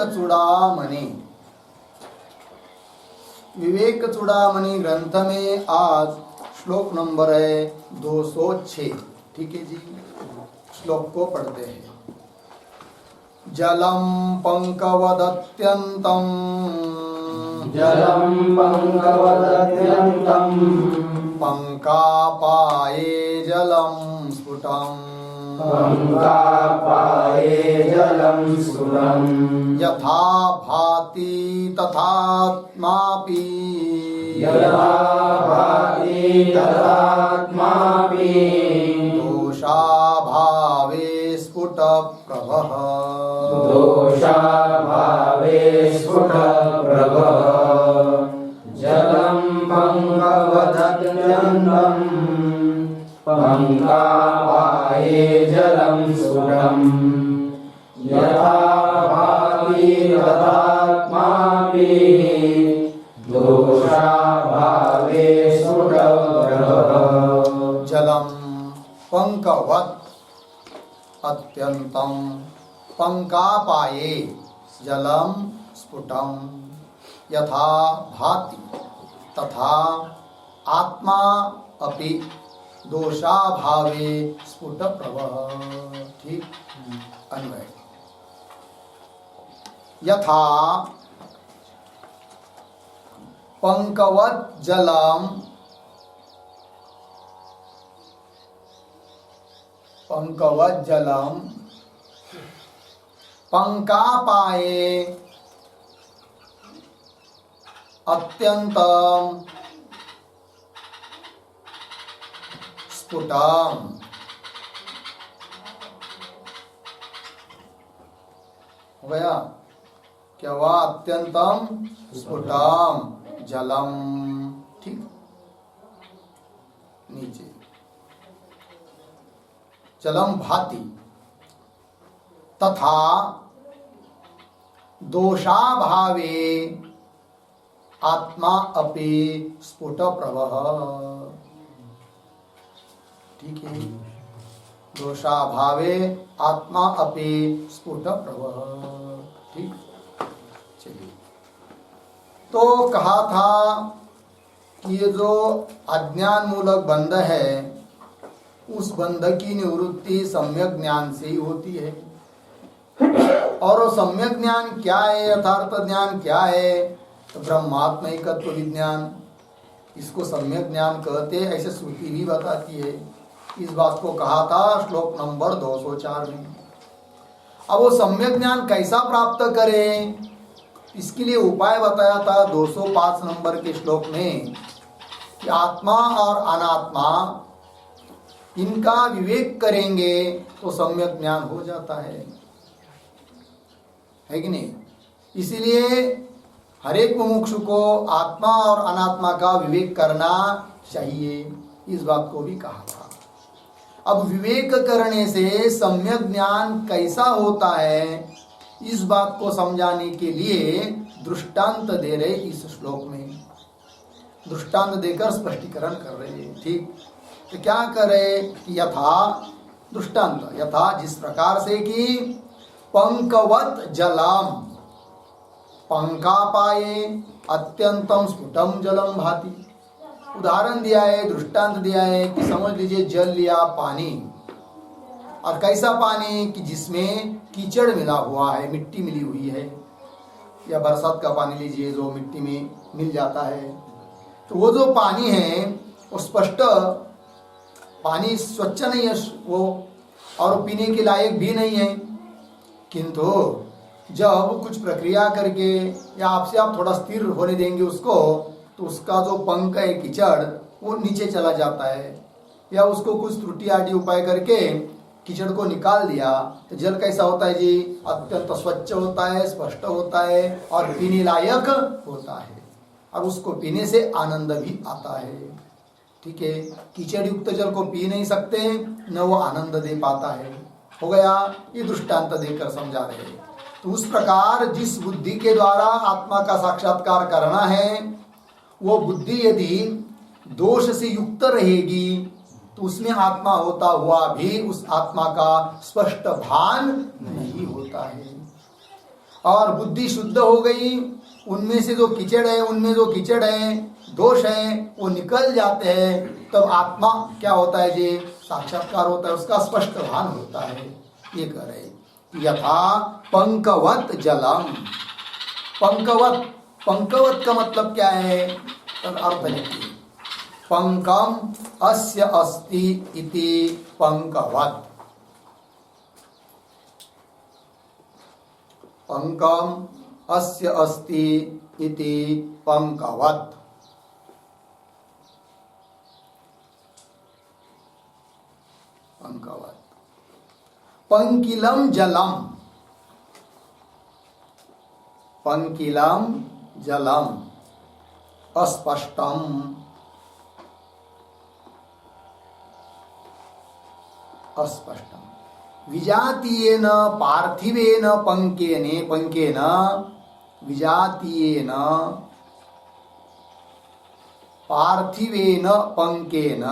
चूड़ामणि। विवेक चूड़ामणि ग्रंथ में आज श्लोक नंबर है 206। ठीक है जी, श्लोक को पढ़ते हैं। जलम पंकवदत्यंतम, जलम पंकवदत्यंतम, पंकापाये जलम स्फुटम, पंकापाये जलम स्फुटम, यथा भाति तथात्मापि, यथा भाति तथात्मापि, दोषाभावे स्फुट प्रभः, दोषाभावे स्फुट प्रभः। जलम पंकवदत्यंतम, पंकापाये जलम स्फुटम, यथा भाति तथात्मापि, दोषाभावे स्फुट प्रभः। जलम पंकवत् अत्यंतम, पंकापाये जलम स्फुटम, यथा भाति तथा आत्मा अपि, दोषाभावे स्फुट प्रभः। ठीक, अन्वय। यथा पंकवत् जलम, पंकवत् जलम पंकापाये अत्यंतम स्फुटम। हो गया क्या? हुआ? अत्यंतम स्फुटम जलम। ठीक, नीचे जलम भाति तथा दोषाभावे आत्मा अपि स्फुट प्रभः। ठीक है, दोषाभावे आत्मा अपि स्फुट प्रभः। ठीक, चलिए। तो कहा था कि ये जो अज्ञान मूलक बंध है, उस बंध की निवृत्ति सम्यक ज्ञान से ही होती है। और वो सम्यक ज्ञान क्या है, यथार्थ ज्ञान क्या है? तो ब्रह्मात्मैकत्व विज्ञान, इसको सम्यक ज्ञान कहते हैं, ऐसे श्रुति भी बताती है। इस बात को कहा था श्लोक नंबर 204 में। अब वो सम्यक ज्ञान कैसा प्राप्त करें, इसके लिए उपाय बताया था 205 नंबर के श्लोक में कि आत्मा और अनात्मा इनका विवेक करेंगे तो सम्यक ज्ञान हो जाता है कि नहीं? इसीलिए हर एक मुमुक्षु को आत्मा और अनात्मा का विवेक करना चाहिए, इस बात को भी कहा था। अब विवेक करने से सम्यक ज्ञान कैसा होता है, इस बात को समझाने के लिए दृष्टांत दे रहे इस श्लोक में। दृष्टांत देकर स्पष्टीकरण कर रहे हैं। ठीक, तो क्या करे? यथा दृष्टांत, यथा जिस प्रकार से कि पंकवत जलम, पंकापाये अत्यंतम स्फुटम जलम भाति। उदाहरण दिया है, दृष्टांत दिया है कि समझ लीजिए जल लिया, पानी, और कैसा पानी कि जिसमें कीचड़ मिला हुआ है, मिट्टी मिली हुई है, या बरसात का पानी लीजिए जो मिट्टी में मिल जाता है। तो वो जो पानी है वो स्पष्ट पानी, स्वच्छ नहीं है वो, और पीने के लायक भी नहीं है। किंतु जब कुछ प्रक्रिया करके या आपसे आप थोड़ा स्थिर होने देंगे उसको, तो उसका जो पंख है कीचड़ वो नीचे चला जाता है, या उसको कुछ त्रुटि आदि उपाय करके कीचड़ को निकाल दिया, तो जल कैसा होता है जी? अत्यंत स्वच्छ होता है, स्पष्ट होता है और पीने लायक होता है, और उसको पीने से आनंद भी आता है। ठीक है, कीचड़ युक्त जल को पी नहीं सकते, न वो आनंद दे पाता है। हो गया, ये दृष्टांत देकर समझा रहे हैं। तो उस प्रकार जिस बुद्धि के द्वारा आत्मा का साक्षात्कार करना है, वो बुद्धि यदि दोष से युक्त रहेगी तो उसमें आत्मा होता हुआ भी उस आत्मा का स्पष्ट भान नहीं होता है। और बुद्धि शुद्ध हो गई, उनमें से जो कीचड़ है, उनमें जो कीचड़ है, दोष है, वो निकल जाते हैं, तब आत्मा क्या होता है जी, साक्षात्कार होता है, उसका स्पष्ट भान होता है। ये कह रहे यथा पंकवत जलम। पंकवत, पंकवत का मतलब क्या है, तब अर्थ लिखिए। पंकम अस्य अस्ति इति पंकवत। पंकम अस्य अस्ति इति पंकवत। पंकवत। पंकिलम जलम। पंकिलम जलम अस्पष्टम। अस्पष्टम। विजातीयेन पार्थिवेन पंकेने, पंकेन विजातीयेन पार्थिवेन पंकेन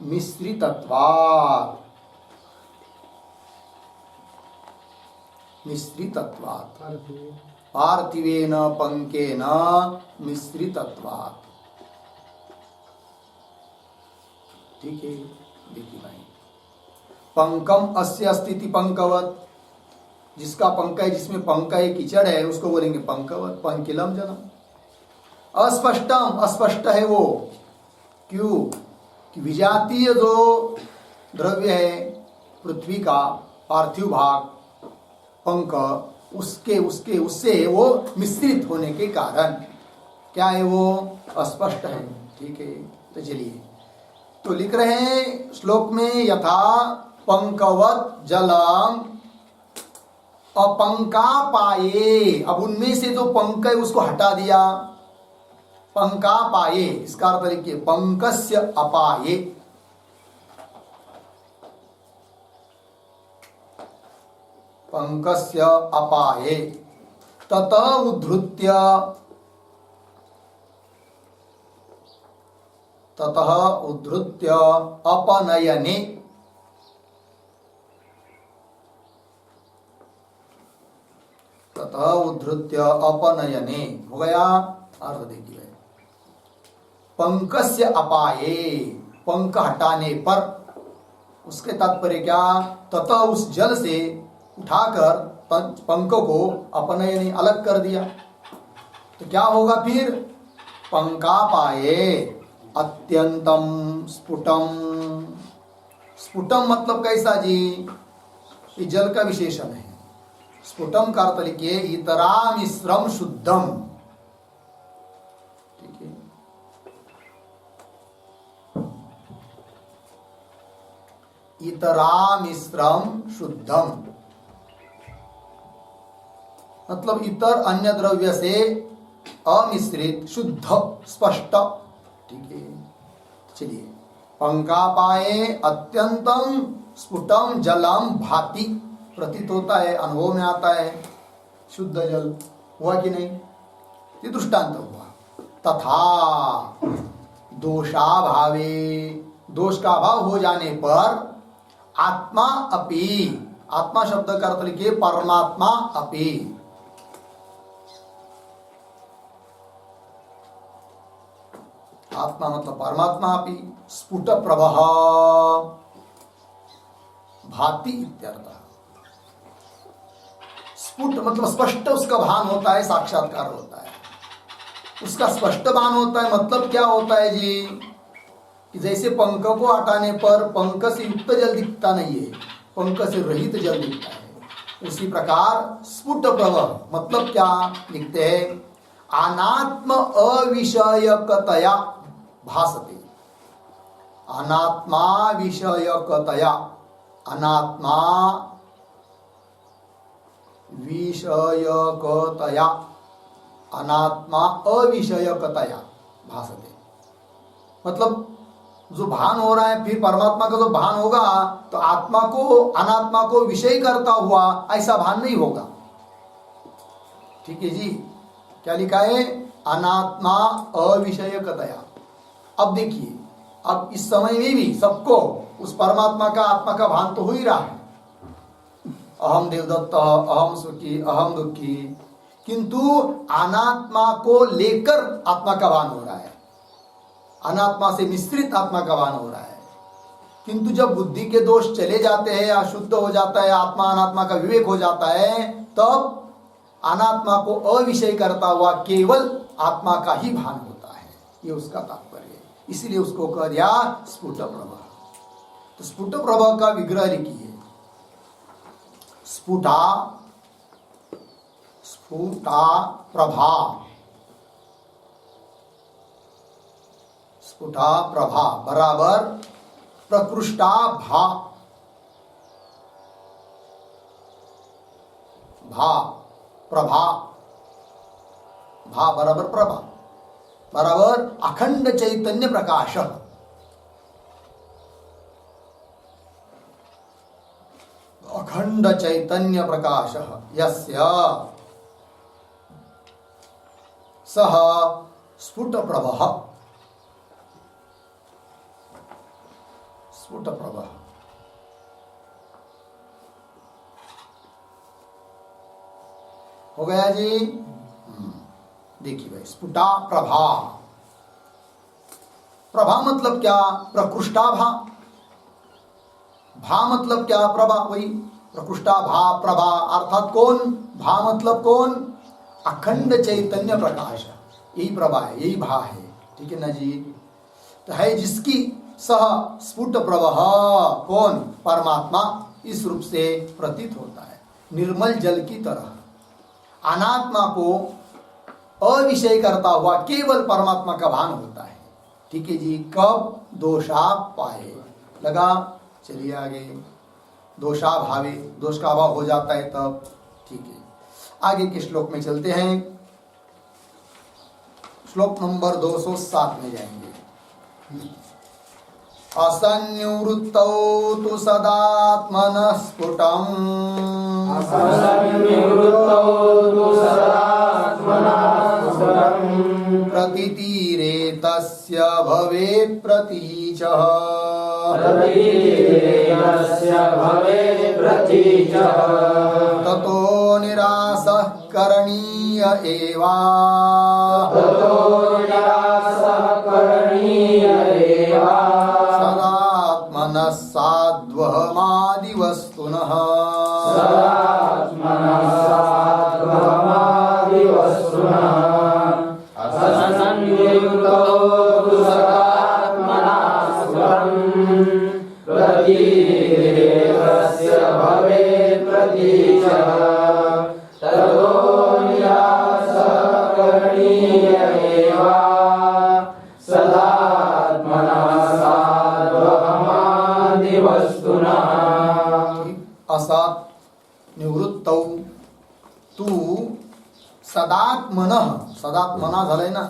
मिश्रितत्वात्। मिश्रितत्वात्। पार्थिवेन पंकेन मिश्रितत्वात्। ठीक है, देखिए भाई, पंकम अस्य अस्ति पंकवत, जिसका पंख है, जिसमें पंख है, कीचड़ है, उसको बोलेंगे पंकवत। पंकिलम जलम। अस्पष्टम, अस्पष्ट है वो, क्यों कि विजातीय जो द्रव्य है पृथ्वी का पार्थिव भाग पंख, उससे वो मिश्रित होने के कारण क्या है, वो अस्पष्ट है। ठीक है, तो चलिए, तो लिख रहे हैं श्लोक में, यथा पंकवत जलम अपंका पाये। अब उनमें से जो पंक है उसको हटा दिया, पंका पाये, इसका अर्थ लिखिए पंकस्य अपाये। पंकस्य अपाये ततः उद्धृत्य, ततः उद्धृत्य अपनयने। ततः उद्धृत्य अपनयने हो गया। अर्थ देखिए, पंकस्य अपाये, पंख हटाने पर, उसके तात्पर्य क्या, ततः उस जल से उठाकर पंख को अपनयने अलग कर दिया, तो क्या होगा फिर, पंकापाये अत्यंतम स्फुटम। स्फुटम मतलब कैसा जी, ये जल का विशेषण है। स्फुटम का अर्थ लिखिए इतरा मिश्रम शुद्धम। ठीक है, इतरा मिश्रम शुद्धम मतलब इतर अन्य द्रव्य से अमिश्रित, शुद्ध, स्पष्ट। ठीक है, चलिए, पंकापाये अत्यंतम स्फुटम जलम भाति, प्रतीत होता है, अनुभव में आता है, शुद्ध जल। हुआ कि नहीं, ये दृष्टांत हुआ। तथा दोषाभावे, दोष का अभाव हो जाने पर, आत्मा अपि, आत्मा शब्द का अर्थ लिखिए परमात्मा अपि, आत्मा मतलब परमात्मा अपि स्फुट प्रभः भाति इत्यर्थ। स्फुट मतलब स्पष्ट उसका भान होता है, साक्षात्कार होता है, उसका स्पष्ट भान होता है। मतलब क्या होता है जी, कि जैसे पंख को हटाने पर पंख से युक्त जल दिखता नहीं है, पंख से रहित जल दिखता है, उसी प्रकार स्फुट प्रभ मतलब क्या लिखते हैं, अनात्म अविषयकतया भासते। अनात्मा विषयकतया, अनात्मा विषयकतया, अनात्मा अविषयकतया भासते। मतलब जो भान हो रहा है, फिर परमात्मा का जो भान होगा तो आत्मा को अनात्मा को विषय करता हुआ ऐसा भान नहीं होगा। ठीक है जी, क्या लिखा है, अनात्मा अविषयकतया। अब देखिए, अब इस समय में भी सबको उस परमात्मा का, आत्मा का भान तो हो ही रहा है, अहम देवदत्त, अहम सुखी, अहम दुखी, किंतु अनात्मा को लेकर आत्मा का भान हो रहा है, अनात्मा से मिश्रित आत्मा का भान हो रहा है। किंतु जब बुद्धि के दोष चले जाते हैं, अशुद्ध हो जाता है, आत्मा अनात्मा का विवेक हो जाता है, तब अनात्मा को अविषय करता हुआ केवल आत्मा का ही भान होता है। ये उसका तात्पर्य है। इसलिए उसको कह दिया स्फुट प्रभा। तो स्फुट प्रभा का विग्रह लिखिए, स्फुटा स्फुटा प्रभा, स्फुटा प्रभा बराबर प्रकृष्टा भा, भा प्रभा, भा बराबर प्रभा बराबर अखंड चैतन्य प्रकाश, अखंड चैतन्य प्रकाश यस्य सह स्फुट प्रभः, स्फुट प्रभः। हो गया जी। देखिए भाई, स्फुटा प्रभा, प्रभा मतलब क्या? प्रकृष्टा भा, भा मतलब क्या? प्रभा, वही प्रकृष्टा भा प्रभा अर्थात कौन? भा मतलब कौन? अखंड चैतन्य प्रकाश, यही प्रभा है, यही भा है। ठीक है ना जी। तो है जिसकी सह स्फुट प्रभा, कौन? परमात्मा इस रूप से प्रतीत होता है, निर्मल जल की तरह। अनात्मा को अविषय करता हुआ केवल परमात्मा का भान होता है। ठीक है जी। कब? दोषाप पाए लगा। चलिए आगे, दोषा भावे, दोष का अभाव हो जाता है तब। ठीक है, आगे के श्लोक में चलते हैं। श्लोक नंबर 207 में जाएंगे। असंनिवृत्तौ तु सदात्मनः स्फुटम्, असंनिवृत्तौ तु सदात्मनः स्फुटम्, प्रतीतिरेतस्य भवेत् प्रतीचः, प्रतीतिरेतस्य भवेत् प्रतीचः, ततो निरासः करणीय एवा, ततो निरासः करणीय एवा, सदात्मनः साध्वमादिवस्तुनः, सदात्मनः साध्वमादिवस्तुनः, असंनिवृत्तौ तु सदात्मनः स्फुटम्, प्रतीतिरेतस्य भवेत् प्रतीचः, ततो निरासः करणीय एवा, सदात्मनः साध्वमादिवस्तुनः। असत् निवृत्तौ तू सदात्मनः, सदात्मना झालंय ना,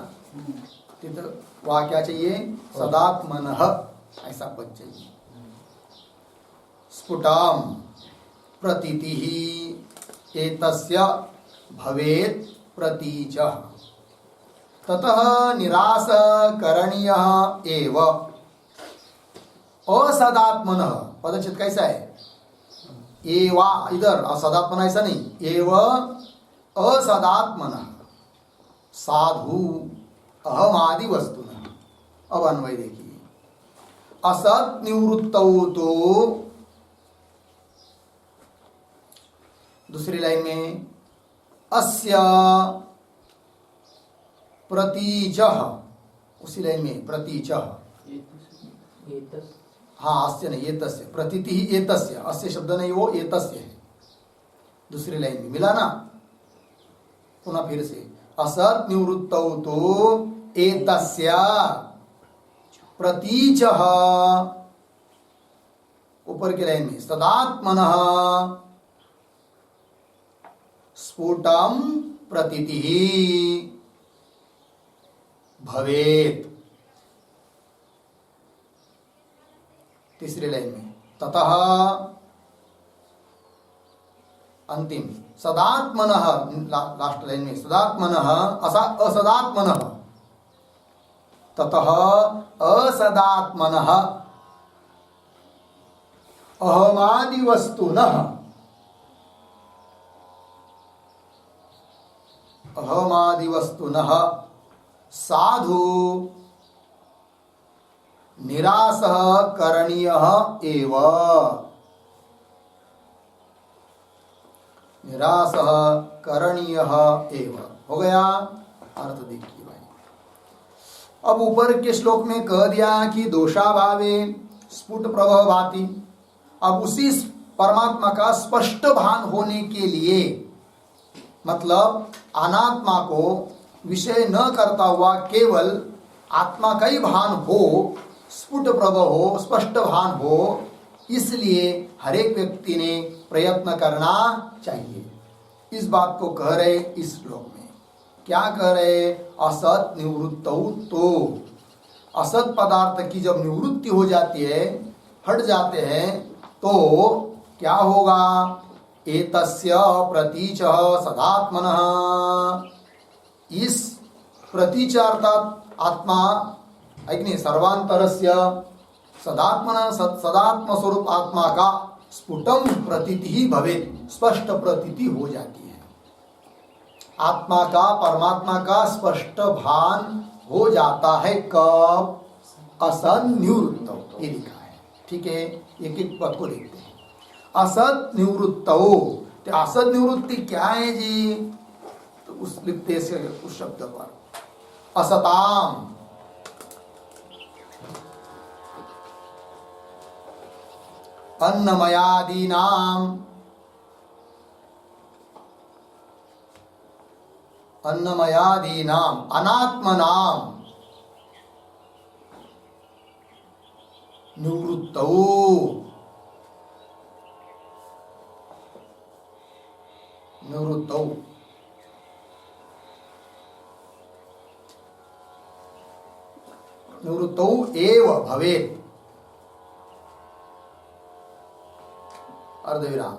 तिथं वाक्या चाहिए सदात्मनः, ऐसा पद चाहिए। स्फुटम प्रतीतिः एतस्य भवेत् प्रतीचः, ततः निरास करणीयः एव। असदात्मनः पदच्छेद कैसा है? एवा, इधर असदात्मना ऐसा नहीं, एव असदात्मनः साधु अहमादि वस्तुनः। अब अन्वय देखिए, असत निवृत्तौ तो दूसरी लाइन में अस्य प्रतीचः, उसी लाइन में प्रतीचः, हाँ अस्य नहीं एतस्य, प्रतीति ही एतस्य, अस्य शब्द नहीं, वो एतस्य है। दूसरी लाइन में मिला ना, पुनः फिर से असत निवृत्तौ तो एतस्य प्रतीचः, ऊपर की लाइन में सदात्मनः स्फुटम प्रतीतिः भवेत्। तीसरी लाइन में ततः, अंतिम सदात्मनः, लास्ट लाइन में सदात्मनः असदात्मनः, ततः असदात्मनः अहमादि वस्तुनः अहमादि वस्तुनः साधु निरासः करणीयः एव। निरासः करणीयः एव हो गया। अर्थ देखिए भाई, अब ऊपर के श्लोक में कह दिया कि दोषाभावे स्फुट प्रभव भाति। अब उसी परमात्मा का स्पष्ट भान होने के लिए, मतलब अनात्मा को विषय न करता हुआ केवल आत्मा का ही भान हो, स्फुट प्रभव हो, स्पष्ट भान हो, इसलिए हर एक व्यक्ति ने प्रयत्न करना चाहिए। इस बात को कह रहे इस श्लोक में। क्या कह रहे? असत निवृत्तौ, तो असत पदार्थ की जब निवृत्ति हो जाती है, हट जाते हैं, तो क्या होगा? एतस्य प्रतीच सदात्मनः, इस प्रतीच अर्थात आत्मा अग्नि सर्वांतरस्य सदात्मन सदात्म स्वरूप आत्मा का स्फुटम प्रतीति ही भवेत्, स्पष्ट प्रतीति हो जाती है। आत्मा का, परमात्मा का स्पष्ट भान हो जाता है कब? असत निवृत्तौ, ये लिखा है। ठीक है, एक एक पद को देखते हैं। असत निवृत्तौ, तो असत निवृत्ति क्या है जी? तो उस लिखते से उस शब्द पर असताम, अन्नमयादीनाम, अन्नमयादीनाम अनात्मनाम निवृत्तौ, निवृत्तौ, निवृत्तौ एव भवेत्। अर्धविराम।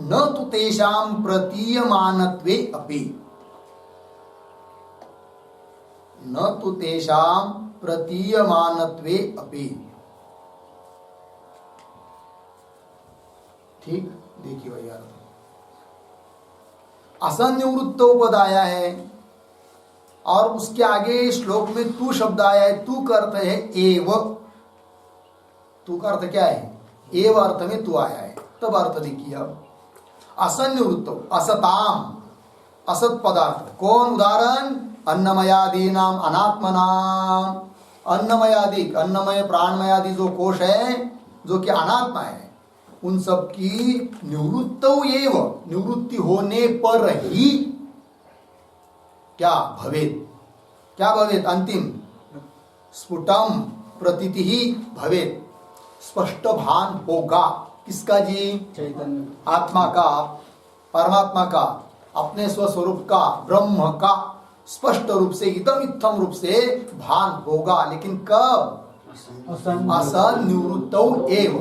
न तु तेषां प्रतीयमानत्वे अपि, न तु तेषां प्रतीयमानत्वे अपि। ठीक, देखिए भाई यार, असन्निवृत्तो पद आया है और उसके आगे श्लोक में तू शब्द आया है। तू का अर्थ है एव, तू का अर्थ क्या है? एव अर्थ में तू आया है। तब अर्थ देखिए, अब असन्निवृत्तो, असताम, असत पदार्थ। कौन उदाहरण? अन्नमयादीनाम अनात्मनाम, अन्नमयादि, अन्नमय प्राणमयादि जो कोश है, जो कि अनात्मा है, उन सब की निवृत्तौ एव, निवृत्ति होने पर ही क्या भवेत्? क्या भवेत्? अंतिम स्फुटम प्रतीति ही भवेत्, स्पष्ट भान होगा। किसका जी? चैतन्य, आत्मा का, परमात्मा का, अपने स्वस्वरूप का, ब्रह्म का स्पष्ट रूप से, इदम इत्थम रूप से भान होगा। लेकिन कब? असत निवृत्तौ एव।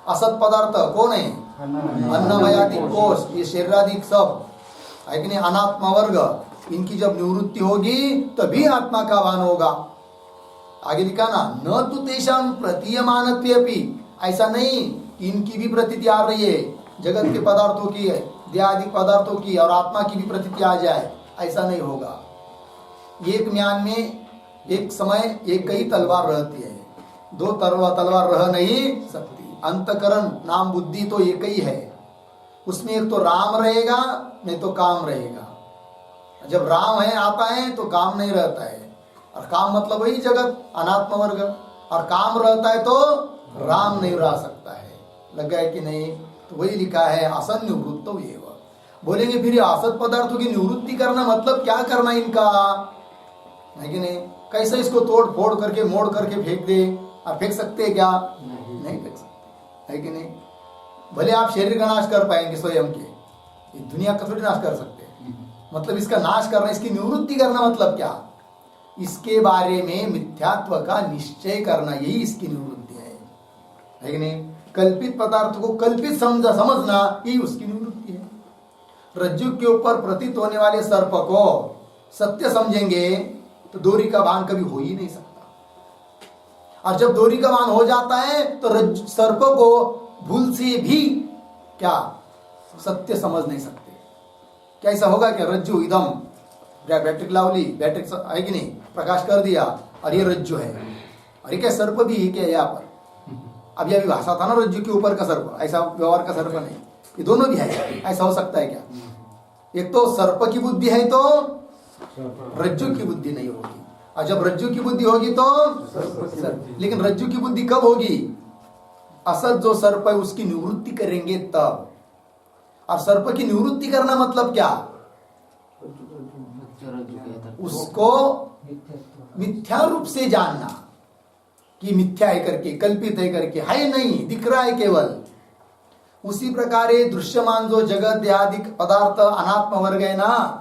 असत पदार्थ कौन है? अन्नमयादि कोश, ये शरीरादि सब है कि नहीं, अनात्मा वर्ग, इनकी जब निवृत्ति होगी तभी आत्मा का भान होगा। आगे लिखा ना, न तु तेषां प्रतीयमानत्वेपि, ऐसा नहीं कि इनकी भी प्रतीति आ रही है, जगत के पदार्थों की, देहादि पदार्थों की, और आत्मा की भी प्रतीति आ जाए, ऐसा नहीं होगा। एक म्यान में एक समय एक ही तलवार रहती है, दो तलवार रह नहीं सकती। अंतकरण नाम बुद्धि तो एक ही है, उसमें एक तो राम रहेगा, नहीं तो काम रहेगा। जब राम है आता है तो काम नहीं रहता है, और काम मतलब वही जगत अनात्म वर्ग, और काम रहता है तो राम नहीं रह सकता है। लगा है कि नहीं? तो वही लिखा है असत निवृत्तो एव। बोलेंगे फिर असत पदार्थों की निवृत्ति करना मतलब क्या करना इनका, है कि नहीं? कैसे इसको तोड़ फोड़ करके मोड़ करके फेंक दे? आप फेंक सकते हैं क्या? नहीं फेंक सकते, है कि नहीं? भले आप शरीर का नाश कर पाएंगे स्वयं के, ये दुनिया का थोड़ी नाश कर सकते हैं। मतलब इसका नाश करना, इसकी निवृत्ति करना मतलब क्या? इसके बारे में मिथ्यात्व का निश्चय करना, यही इसकी निवृत्ति है कि नहीं? कल्पित पदार्थ को कल्पित समझना, यही उसकी निवृत्ति है। रज्जु के ऊपर प्रतीत होने वाले सर्प को सत्य समझेंगे तो डोरी का भान कभी हो ही नहीं सकता। और जब डोरी का भान हो जाता है तो सर्प को भूल से भी क्या सत्य समझ नहीं सकते। क्या ऐसा होगा क्या? रज्जु इदम बॅटरी लावली, बॅटरी आहे की नाही, प्रकाश कर दिया और ये रज्जु है, अरे क्या सर्प भी है क्या यहाँ पर? अभी अभी भाषा था ना रज्जु के ऊपर का सर्प, ऐसा व्यवहार का सर्प नहीं, ये दोनों भी है, ऐसा हो सकता है क्या? एक तो सर्प की बुद्धि है तो रज्जु की बुद्धि नहीं होगी, और जब रज्जु की बुद्धि होगी तो सर्प। लेकिन रज्जु की बुद्धि कब होगी? असत जो सर्प है उसकी निवृत्ति करेंगे तब। और सर्प की निवृत्ति करना मतलब क्या? उसको मिथ्या रूप से जानना कि मिथ्या है करके, कल्पित है करके, है नहीं, दिख रहा है केवल। उसी प्रकार दृश्यमान जो जगत आदि पदार्थ अनात्म वर्ग है ना,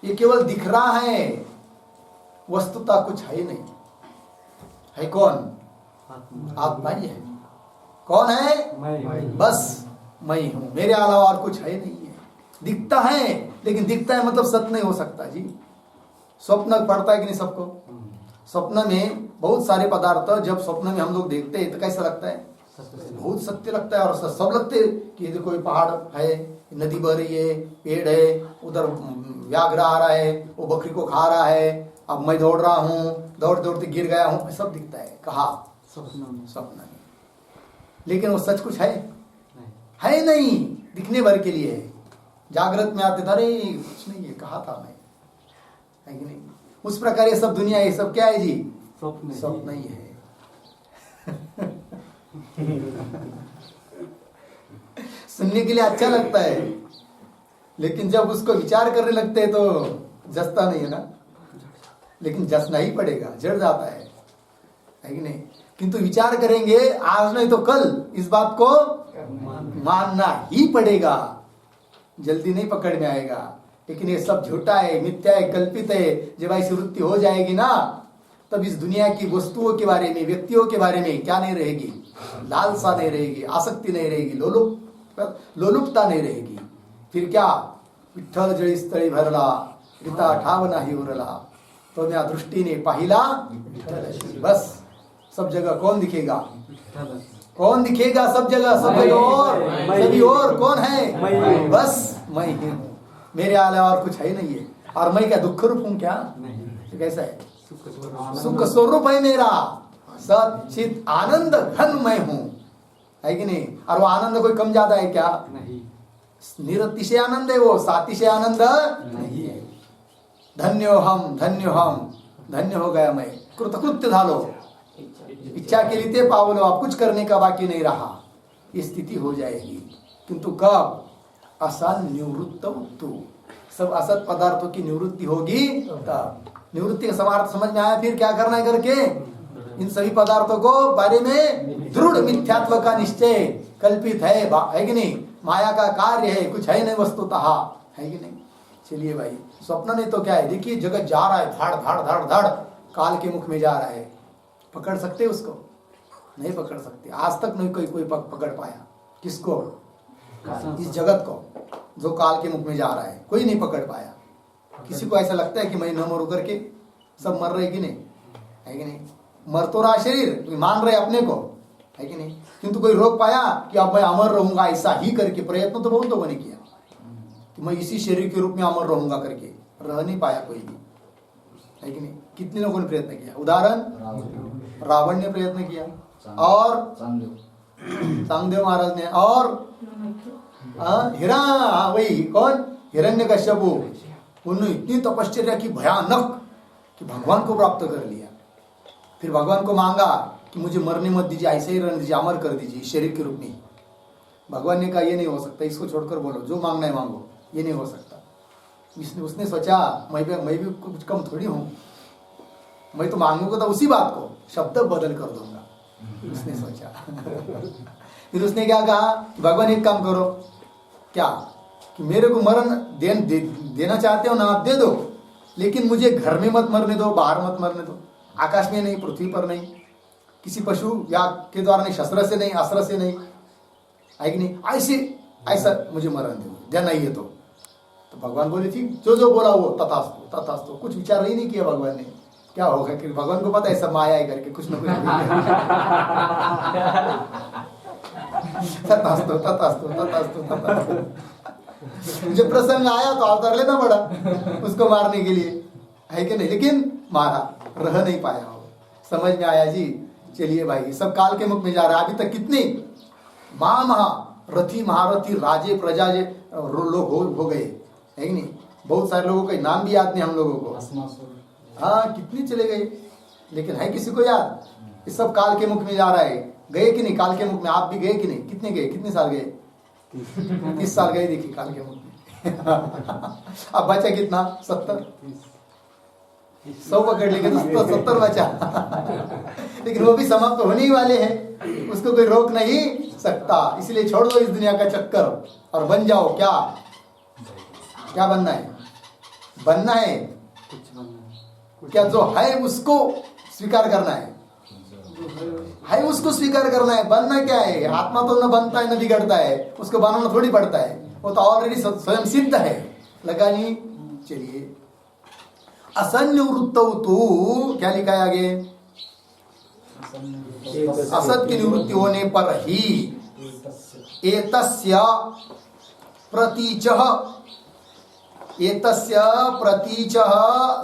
ये केवल दिख रहा है, वस्तुता कुछ है नहीं। है कौन? आत्मा ही है। कौन है? बस मैं हूं, मेरे अलावा और कुछ है नहीं है। दिखता है, लेकिन दिखता है मतलब सत्य नहीं हो सकता जी। स्वप्न पड़ता है कि नहीं सबको? स्वप्न में बहुत सारे पदार्थ जब स्वप्न में हम लोग देखते हैं तो कैसा लगता है? बहुत सत्य लगता है, और सब लगते हैं कि इधर कोई पहाड़ है, नदी बह रही है, पेड़ है, उधर व्याघ्र आ रहा है, वो बकरी को खा रहा है, अब मैं दौड़ रहा हूँ, दौड़ते दौड़ते गिर गया हूँ, सब दिखता है। कहा? स्वप्न में। लेकिन वो सच कुछ है नहीं, दिखने भर के लिए है। जागृत में आते अरे कुछ नहीं है, कहा था मैं, है कि नहीं? उस प्रकार ये सब दुनिया, ये सब क्या है जी? स्वप्न ही है। सुनने के लिए अच्छा लगता है, लेकिन जब उसको विचार करने लगते हैं तो जसता नहीं है ना। लेकिन जसना ही पड़ेगा, जड़ जाता है कि नहीं? किंतु विचार करेंगे आज नहीं तो कल, इस बात को मानना ही पड़ेगा, जल्दी नहीं पकड़ में आएगा। लेकिन ये सब झूठा है, मिथ्या है, कल्पित है। जब ऐसी वृत्ति हो जाएगी ना, तब इस दुनिया की वस्तुओं के बारे में, व्यक्तियों के बारे में क्या नहीं रहेगी? लालसा नहीं रहेगी, आसक्ति नहीं रहेगी, लोलुपता नहीं रहेगी। फिर क्या? विठ्ठल जळी स्थळी भरला, रिता ठाव नाही उरला, तो मैं दृष्टि ने पाहिला। बस सब जगह कौन दिखेगा? कौन दिखेगा? सब जगह, सब जगह और सभी और कौन है? बस मैं ही हूँ, मेरे अलावा और कुछ है नहीं है। और मैं क्या दुख रूप हूँ क्या? तो कैसा है? सुख स्वरूप है मेरा, सत चित आनंद घन मैं हूँ, है कि नहीं? और वो आनंद कोई कम ज्यादा है क्या? नहीं, निरतिशय आनंद है वो, सातिशय आनंद नहीं है। धन्यो हम, धन्यो हम, धन्य हो गया मैं, कृतकृत्य झालो, इच्छा के लिए पावलो, आप कुछ करने का बाकी नहीं रहा, ये स्थिति हो जाएगी। किंतु कब? असत निवृत्त उत्तु, सब असत पदार्थों की निवृत्ति होगी तब। निवृत्ति का समार्थ समझ में आया? फिर क्या करना है करके? इन सभी पदार्थों को बारे में दृढ़ मिथ्यात्व का निश्चय, कल्पित है कि नहीं? माया का कार्य है, कुछ है नहीं वस्तुतः, है कि नहीं? चलिए भाई, स्वप्न नहीं तो क्या है? देखिए जगत जा रहा है, धाड़ धाड़ धाड़ धाड़, काल के मुख में जा रहा है। पकड़ सकते उसको? नहीं पकड़ सकते। आज तक नहीं कोई पकड़ पाया। किसको? इस जगत को, जो काल के मुख में जा रहा है, कोई नहीं पकड़ पाया। किसी को ऐसा लगता है कि मैं न मरू करके? सब मर रहे कि नहीं? है कि नहीं? मर तो रहा शरीर, मान रहे अपने को, है कि नहीं? किंतु कोई रोक पाया कि अब मैं अमर रहूंगा ऐसा ही करके? प्रयत्न तो बहुत लोगों ने किया कि मैं इसी शरीर के रूप में अमर रहूंगा करके, रह नहीं पाया कोई भी, है कि नहीं? कितने लोगों ने प्रयत्न किया? उदाहरण, रावण ने प्रयत्न किया, और चांगदेव महाराज ने, और वही कौन? हिरण्यकश्यप। उन्होंने इतनी तपश्चर्या की भयानक कि भगवान को प्राप्त कर लिया। फिर भगवान को मांगा कि मुझे मरने मत दीजिए, ऐसे ही रहने दीजिए, अमर कर दीजिए शरीर के रूप में। भगवान ने कहा ये नहीं हो सकता, इसको छोड़कर बोलो, जो मांगना है मांगो, ये नहीं हो सकता। उसने सोचा मैं भी कुछ कम थोड़ी हूँ, मैं तो मांगूंगा तो उसी बात को शब्द बदल कर दूंगा, उसने सोचा। फिर उसने क्या कहा कि भगवान एक काम करो, क्या कि मेरे को मरण देना चाहते हो ना, आप दे दो, लेकिन मुझे घर में मत मरने दो, बाहर मत मरने दो, आकाश में नहीं, पृथ्वी पर नहीं, किसी पशु या के द्वारा नहीं, शस्त्र से नहीं, अस्त्र से नहीं, है कि नहीं? ऐसा मुझे मरण देना ही है। तो भगवान बोले थी, जो बोला वो तथास्तु तथास्तु, कुछ विचार ही नहीं किया भगवान ने। क्या होगा कि भगवान को पता है सब माया है करके, कुछ ना कुछ तथास्तु तथास्तु तथास्तु तथास्तु। जब प्रसंग आया तो अवतार लेना पड़ा उसको मारने के लिए, है कि नहीं? लेकिन मारा, रह नहीं पाया हो। समझ में आया जी? चलिए भाई, सब काल के मुख में जा रहा है। अभी तक कितने महारथी महारथी राजे प्रजा लोग हो गए, है कि नहीं? बहुत सारे लोगों के नाम भी याद नहीं हम लोगों को। हाँ, कितने चले गए, लेकिन है किसी को याद? ये सब काल के मुख में जा रहा है। गए कि नहीं काल के मुख में? आप भी गए कि नहीं? कितने गए? कितने साल गए? 30 साल गए, देखिए काल के मुख में। अब बचा कितना? 70। 100 पकड़ लेंगे तो 70 बचा। लेकिन वो भी समाप्त तो होने ही वाले हैं, उसको कोई रोक नहीं सकता। इसलिए छोड़ दो इस दुनिया का चक्कर और बन जाओ। क्या क्या बनना है? बनना है क्या? जो है उसको स्वीकार करना है उसको स्वीकार करना है। बनना क्या है? आत्मा तो न बनता है न बिगड़ता है, उसको बनाना थोड़ी पड़ता है, वो तो ऑलरेडी स्वयं सिद्ध है। लगा नहीं? चलिए, असन्निवृत्तौ तु क्या लिखा है आगे? असत की निवृत्ति होने पर ही एतस्य प्रतीचः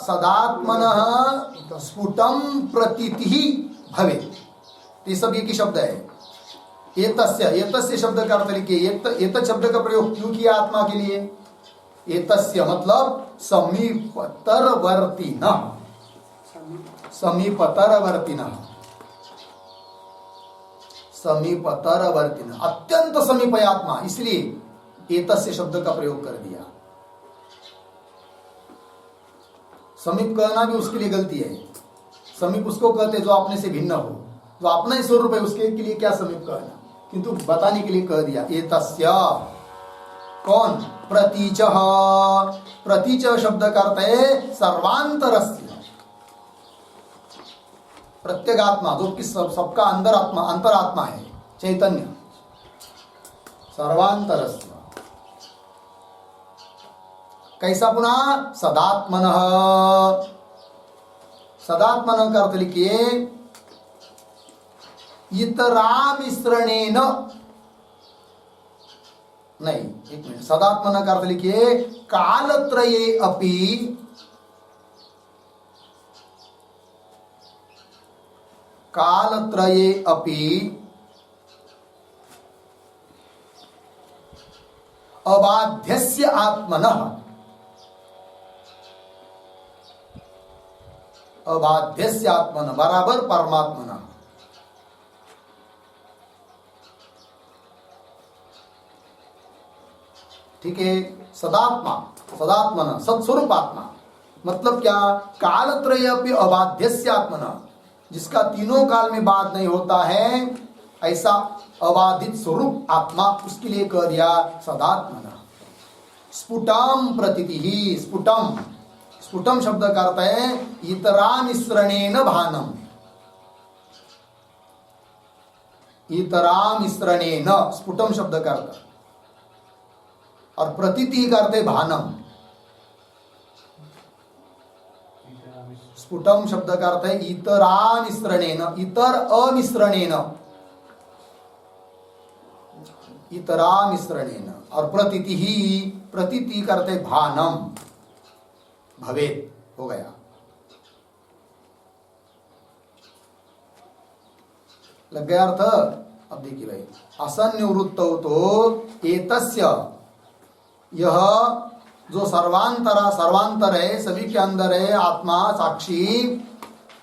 सदात्मनः स्फुटं प्रतीतिः भवेत्। ये सब एक ही शब्द है। एतस्य शब्द का अर्थ लिखिए। एत शब्द का प्रयोग क्यों किया आत्मा के लिए? एतस्य मतलब समीपतरवर्तिन, अत्यंत समीप है आत्मा, इसलिए एतस्य शब्द का प्रयोग कर दिया। समीप कहना भी उसके लिए गलती है। समीप उसको कहते जो अपने से भिन्न हो, जो अपना ही स्वरूप है, उसके लिए क्या समीप कहना, किंतु बताने के लिए कह दिया एतस्य। कौन? प्रतीचः। प्रतीचः शब्द का अर्थ है सर्वांतरस्य, प्रत्येगात्मा, जो कि सबका अंतरात्मा है, चैतन्य। सर्वांतरस्य कैसा? पुनः सदात्मनः। सदात्मनः का अर्थ लिखिए इतरामिश्रणेन, नहीं, एक मिनट, सदात्मनः का अर्थ लिखिए कालत्रये अपि अबाध्यस्य आत्मनः, अबाध्यस्य आत्मनः बराबर परमात्मनः। ठीक है? सदात्मनः सत्स्वरूप आत्मा, मतलब क्या? कालत्रय अपि अबाध्यस्य आत्मनः, जिसका तीनों काल में बाध नहीं होता है, ऐसा अबाधित स्वरूप आत्मा, उसके लिए कह दिया सदात्मनः। स्फुटम प्रतीतिः। स्फुटम शब्द का अर्थ है इतरामिश्रणेन भानम। इतरामिश्रणेन स्फुटम शब्द का अर्थ, और प्रतीति का अर्थ है भानम। स्फुटम शब्द का अर्थ है इतरामिश्रणेन, इतरामिश्रणेन, और प्रतीति का अर्थ है भानम, भवेत्, हो गया। लग गया अर्थ? अब देखिए भाई, असन्निवृत्तौ तो एतस्य, यह जो सर्वांतर है, सभी के अंदर है, आत्मा साक्षी,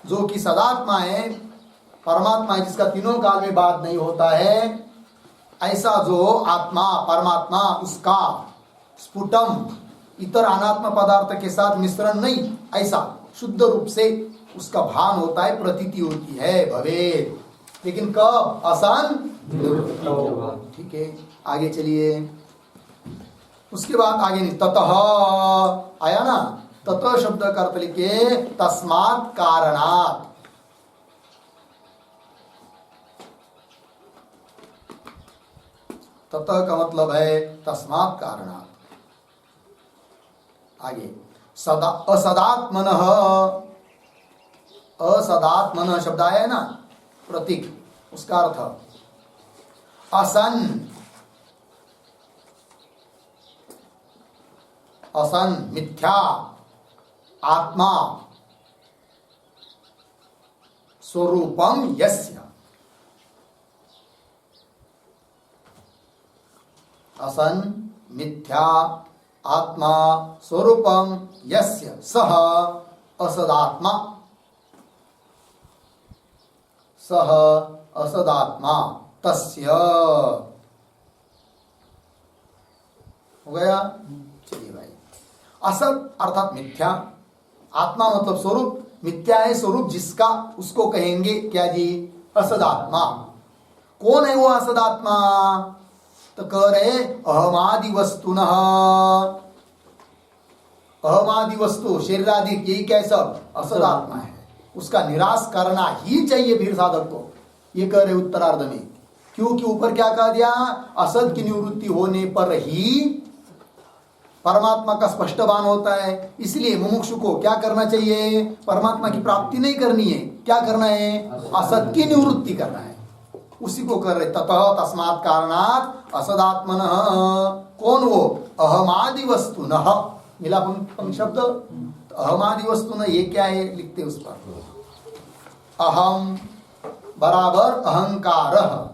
जो कि सदात्मा है, परमात्मा है, जिसका तीनों काल में बाध नहीं होता है, ऐसा जो आत्मा परमात्मा, उसका स्फुटम, इतर अनात्मा पदार्थ के साथ मिश्रण नहीं, ऐसा शुद्ध रूप से उसका भान होता है, प्रतीति होती है, भवेत्। लेकिन कब? आसान। ठीक है, आगे चलिए। उसके बाद आगे नहीं, ततः आया ना? ततः शब्द का अर्थ लिखिए तस्मात् कारणात्। ततः का मतलब है तस्मात् कारणात्। आगे असदात्मनः, असदात्मनः शब्द आया है ना, प्रतीक, उसका अर्थ असन, असन मिथ्या आत्मा स्वरूपम यस्य, असन मिथ्या आत्मा स्वरूपम यस्य सह असदात्मा, सह असदात्मा तस्य। हो गया? चलिए भाई, असत अर्थात मिथ्या, आत्मा मतलब स्वरूप, मिथ्या है स्वरूप जिसका, उसको कहेंगे क्या जी? असदात्मा। कौन है वो असदात्मा? तो कह रहे अहमादि वस्तुनः, अहमादि वस्तु शरीर आदि यही क्या है? सब असदात्मा है, उसका निराश करना ही चाहिए फिर साधक को, ये कह रहे उत्तरार्ध में। क्योंकि ऊपर क्या कह दिया? असत की निवृत्ति होने पर ही परमात्मा का स्पष्ट भान होता है। इसलिए मुमुक्षु को क्या करना चाहिए? परमात्मा की प्राप्ति नहीं करनी है, क्या करना है? असत की निवृत्ति करना है, उसी को कर रहे। ततः तस्मात् कारणात् असदात्मनः, कौन वो? अहमादि वस्तुनः, मिला पंक्ति शब्द। अहमादि वस्तुनः ये क्या है? लिखते उस पर, अहम बराबर अहंकारः,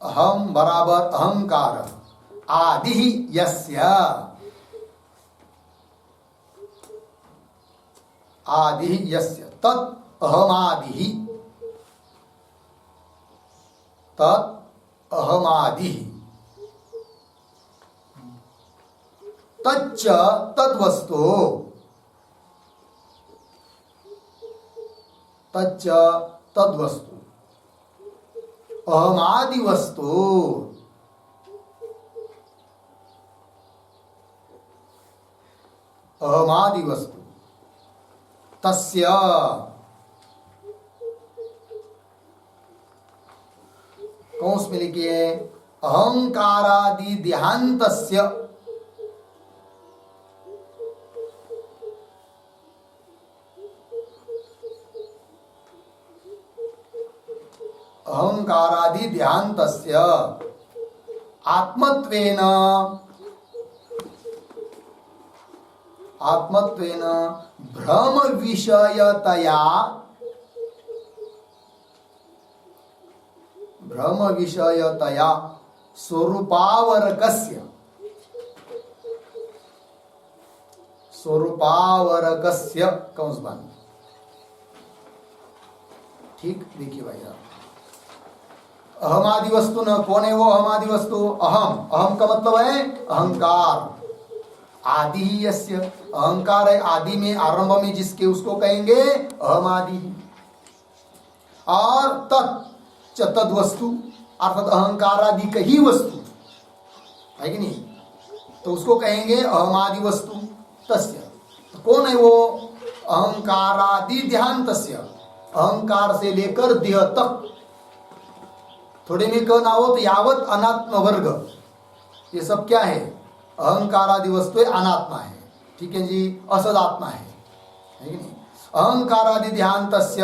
अहम बराबर अहंकार, आदि यस्य, आदि यस्य तत् अहमादि, तत् अहमादि, तच्च तद्वस्तु, तच्च तद्वस्तु, अहमादि वस्तु, अहमादि वस्तु तस्य, कौंस में लिखिए अहंकारादि देहांतस्य, अहंकारादि देहांतस्य आत्मत्वेन, आत्मत्वेन भ्रम विषयतया, भ्रम विषयतया स्वरूपावरकस्य, स्वरूपावरकस्य कंस बंद। ठीक, देखिए भाई साहब, अहमादि वस्तु न, कौन है वो अहमादि वस्तु? अहम, अहम का मतलब है अहंकार, आदि ही यस्य, अहंकार है आदि में, आरंभ में जिसके, उसको कहेंगे अहमादि। और तत् तद वस्तु अर्थात अहंकार आदि का ही वस्तु है कि नहीं, तो उसको कहेंगे अहमादि वस्तु तस्य। तो कौन है वो? अहंकारादि देहांतस्य, अहंकार से लेकर देह तक, थोड़े में कहना हो तो यावत अनात्म वर्ग, ये सब क्या है? अहंकार आदि वस्तु अनात्मा है, ठीक है जी, असदात्मा है कि नहीं? अहंकार आदि देहांतस्य,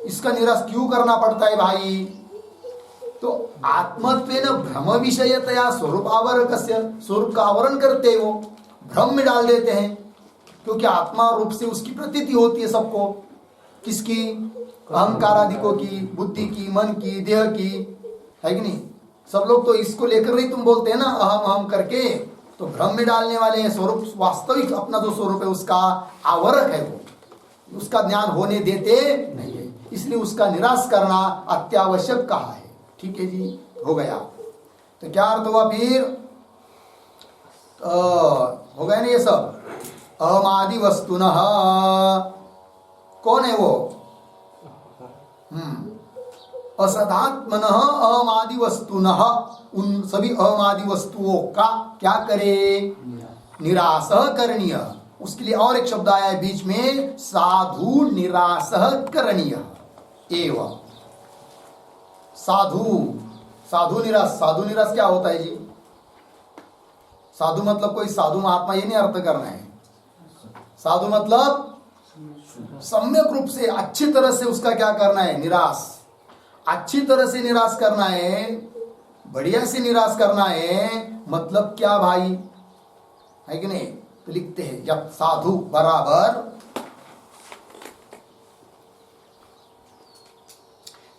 इसका निराश क्यों करना पड़ता है भाई? तो आत्मत्वेन भ्रम विषयतया स्वरूप आवरकस्य, स्वरूप का आवरण करते हो, भ्रम में डाल देते हैं, क्योंकि आत्मा रूप से उसकी प्रतीति होती है सबको, किसकी? अहंकार आदि को की, बुद्धि की, मन की, देह की, है कि नहीं? सब लोग तो इसको लेकर नहीं तुम बोलते हैं ना अहम अहम करके, तो भ्रम में डालने वाले हैं। स्वरूप वास्तविक अपना जो स्वरूप है उसका आवरक है, वो उसका ज्ञान होने देते नहीं है, इसलिए उसका निराश करना अत्यावश्यक कहा है। ठीक है जी, हो गया। तो क्या अर्थ हुआ फिर? हो गया ना ये सब? अहमादि वस्तुनः, कौन है वो? असदात्मनः अहमादि वस्तुनः, उन सभी अहमादि वस्तुओं का क्या करे? निराश करणीय। उसके लिए और एक शब्द आया है बीच में, साधु निराश करणीय एवं। साधु, साधु निराश, साधु निराश क्या होता है जी? साधु मतलब कोई साधु महात्मा, ये नहीं अर्थ करना है। साधु मतलब सम्यक रूप से अच्छी तरह से उसका क्या करना है? निराश, अच्छी तरह से निराश करना है। बढ़िया से निराश करना है मतलब क्या भाई, है कि नहीं? तो लिखते हैं जब साधु बराबर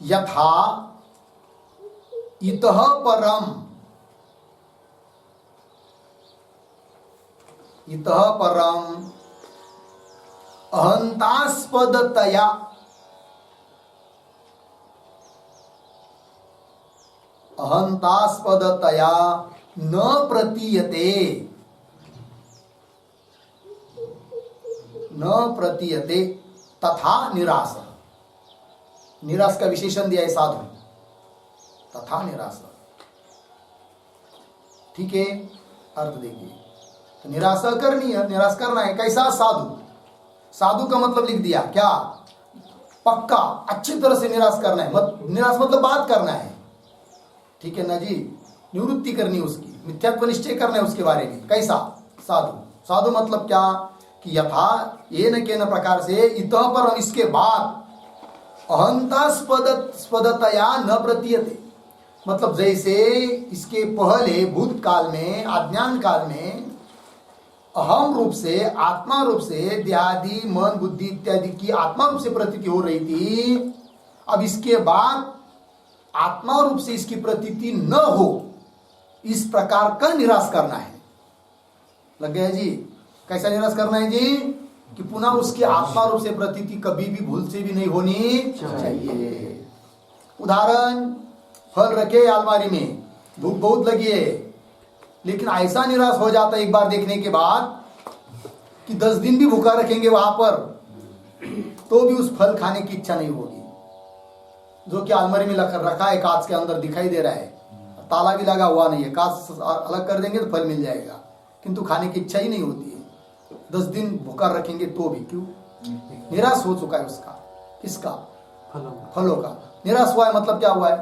यथा इतः परम, इतः परम अहंतास्पदतया, अहंतास्पदतया न प्रतीयते, न प्रतीयते तथा निराश। निराश का विशेषण दिया है साधु, तथा निराश। ठीक है, अर्थ देखिए। तो निराश करनी है, निराश करना है। कैसा? साधु। साधु का मतलब लिख दिया क्या? पक्का अच्छी तरह से निराश करना है। निराश मतलब बात करना है, ठीक है ना जी? निवृत्ति करनी उसकी, मिथ्यात्व निश्चय करना है उसके बारे में। कैसा? साधु। साधु मतलब क्या? कि यथा येन केन प्रकार से इतः पर, इसके बाद अहंतास्पदतया न प्रतीयते, मतलब जैसे इसके पहले भूतकाल में, अज्ञान काल में अहम रूप से, आत्मा रूप से, देहादि मन बुद्धि इत्यादि की आत्मा रूप से प्रतीति हो रही थी। अब इसके बाद आत्मा रूप से इसकी प्रतीति न हो, इस प्रकार का निराश करना है। लग गया जी? कैसा निराश करना है जी? कि पुनः उसकी आत्मा रूप से प्रतीति कभी भी भूल से भी नहीं होनी चाहिए। उदाहरण, फल रखे अलमारी में, भूख बहुत लगी है, लेकिन ऐसा निराश हो जाता है एक बार देखने के बाद कि 10 दिन भी भूखा रखेंगे वहां पर तो भी उस फल खाने की इच्छा नहीं होगी, जो कि अलमारी में रखा है, कांच के अंदर दिखाई दे रहा है, ताला भी लगा हुआ नहीं है, कांच अलग कर देंगे तो फल मिल जाएगा, किंतु खाने की इच्छा ही नहीं होती है। 10 दिन भूखा रखेंगे तो भी, क्यों? निराश हो चुका है उसका। किसका? फलों का। निराश हुआ है मतलब क्या हुआ है?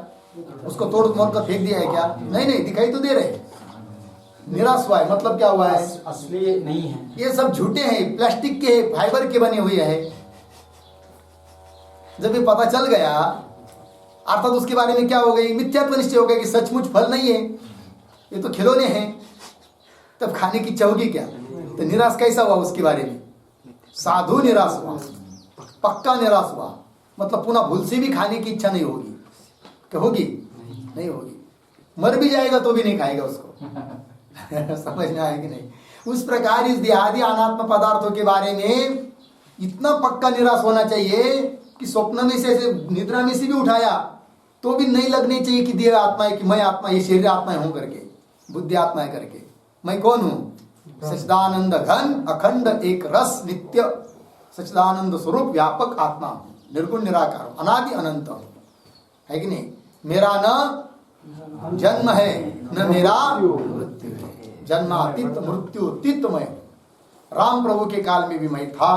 उसको तोड़ मोड़ कर फेंक दिया है क्या? नहीं नहीं, दिखाई तो दे रहे। निराश हुआ है मतलब क्या हुआ है? असली नहीं है, ये सब झूठे हैं, प्लास्टिक के, फाइबर के बने हुए हैं। जब ये पता चल गया, अर्थात उसके बारे में क्या हो गई? मिथ्यात्व निश्चय हो गया कि सचमुच फल नहीं है, ये तो खिलौने हैं, तब खाने की इच्छा होगी क्या? तो निराश कैसा हुआ उसके बारे में? साधु निराश हुआ, पक्का निराश हुआ, मतलब पुनः भूल से भी खाने की इच्छा नहीं होगी। क्या होगी? नहीं होगी। मर भी जाएगा तो भी नहीं खाएगा उसको। समझ में आया कि नहीं? उस प्रकार इस देहादि अनात्म पदार्थों के बारे में इतना पक्का निराश होना चाहिए कि स्वप्न में से, निद्रा में से भी उठाया तो भी नहीं लगनी चाहिए कि देह आत्मा है, कि मैं आत्मा, ये शरीर आत्मा हूं करके, बुद्धि आत्मा है करके। मैं कौन हूं? सच्चिदानंद घन अखंड एक रस नित्य सच्चिदानंद स्वरूप व्यापक आत्मा हूं, निर्गुण निराकार अनादि अनंत हूं, है कि नहीं? मेरा न जन्म है न मेरा मृत्यु है, जन्मातीत मृत्युतीत मैं। राम प्रभु के काल में भी मैं था।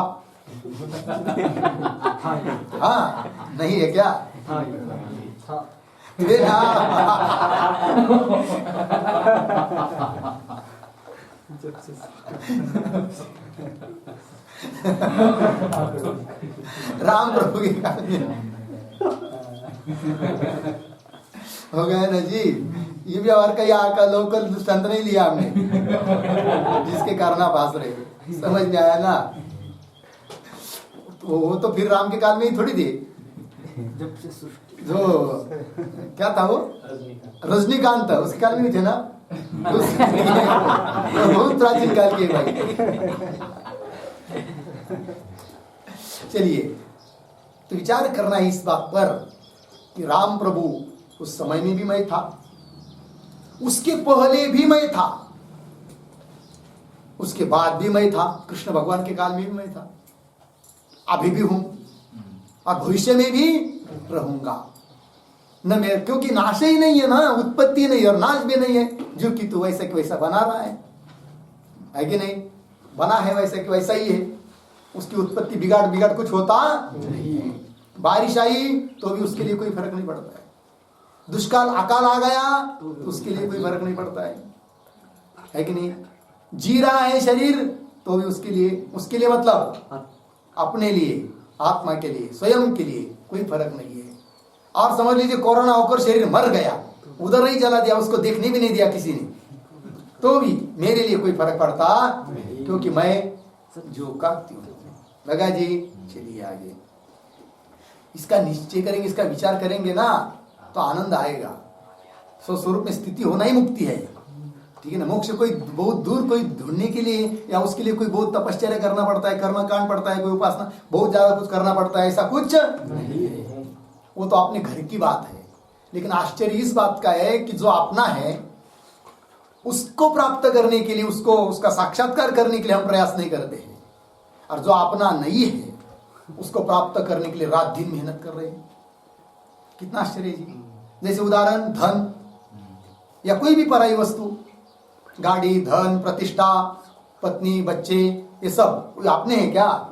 हाँ, नहीं है क्या? राम प्रभु के काल में हो गया ना जी। ये भी और कहीं का लोकल दृष्टांत नहीं लिया हमने, जिसके कारण आप हंस रहे। समझ में आया ना? तो वो तो फिर राम के काल में ही थोड़ी थी। जो क्या था वो, रजनीकांत था, उसके काल में भी थे ना। बहुत प्राचीन काल के भाई। चलिए, तो विचार करना है इस बात पर कि राम प्रभु उस समय में भी मैं था, उसके पहले भी मैं था, उसके बाद भी मैं था, कृष्ण भगवान के काल में भी मैं था, अभी भी हूं और भविष्य में भी रहूंगा। न मेरे, क्योंकि नाश ही नहीं है ना, उत्पत्ति नहीं और नाश भी नहीं है, जो कि तू वैसा कि वैसा बना रहा है कि नहीं? बना है वैसा कि वैसा ही है, उसकी उत्पत्ति बिगाड़ कुछ होता नहीं है। बारिश आई तो भी उसके लिए कोई फर्क नहीं पड़ता है, दुष्काल अकाल आ गया तो उसके लिए कोई फर्क नहीं पड़ता है कि नहीं? जी रहा है शरीर तो भी उसके लिए मतलब अपने लिए, आत्मा के लिए, स्वयं के लिए कोई फर्क नहीं है। और समझ लीजिए कोरोना होकर शरीर मर गया उधर ही जला दिया, उसको देखने भी नहीं दिया किसी ने, तो भी मेरे लिए कोई फर्क पड़ता, क्योंकि मैं जो का त्यों हूं। लगा जी? चलिए आगे इसका निश्चय करेंगे, इसका विचार करेंगे ना तो आनंद आएगा। स्वस्वरूप में स्थिति होना ही मुक्ति है, ठीक है ना। मोक्ष कोई बहुत दूर कोई ढूंढने के लिए या उसके लिए कोई बहुत तपश्चर्या करना पड़ता है, कर्मकांड पड़ता है, कोई उपासना बहुत ज्यादा कुछ करना पड़ता है, ऐसा कुछ नहीं है। वो तो अपने घर की बात है। लेकिन आश्चर्य इस बात का है कि जो अपना है उसको प्राप्त करने के लिए, उसको उसका साक्षात्कार करने के लिए हम प्रयास नहीं करते हैं, और जो अपना नहीं है उसको प्राप्त करने के लिए रात दिन मेहनत कर रहे हैं। कितना आश्चर्य जी। जैसे उदाहरण धन या कोई भी पराई वस्तु, गाड़ी, धन, प्रतिष्ठा, पत्नी, बच्चे, ये सब अपने हैं क्या?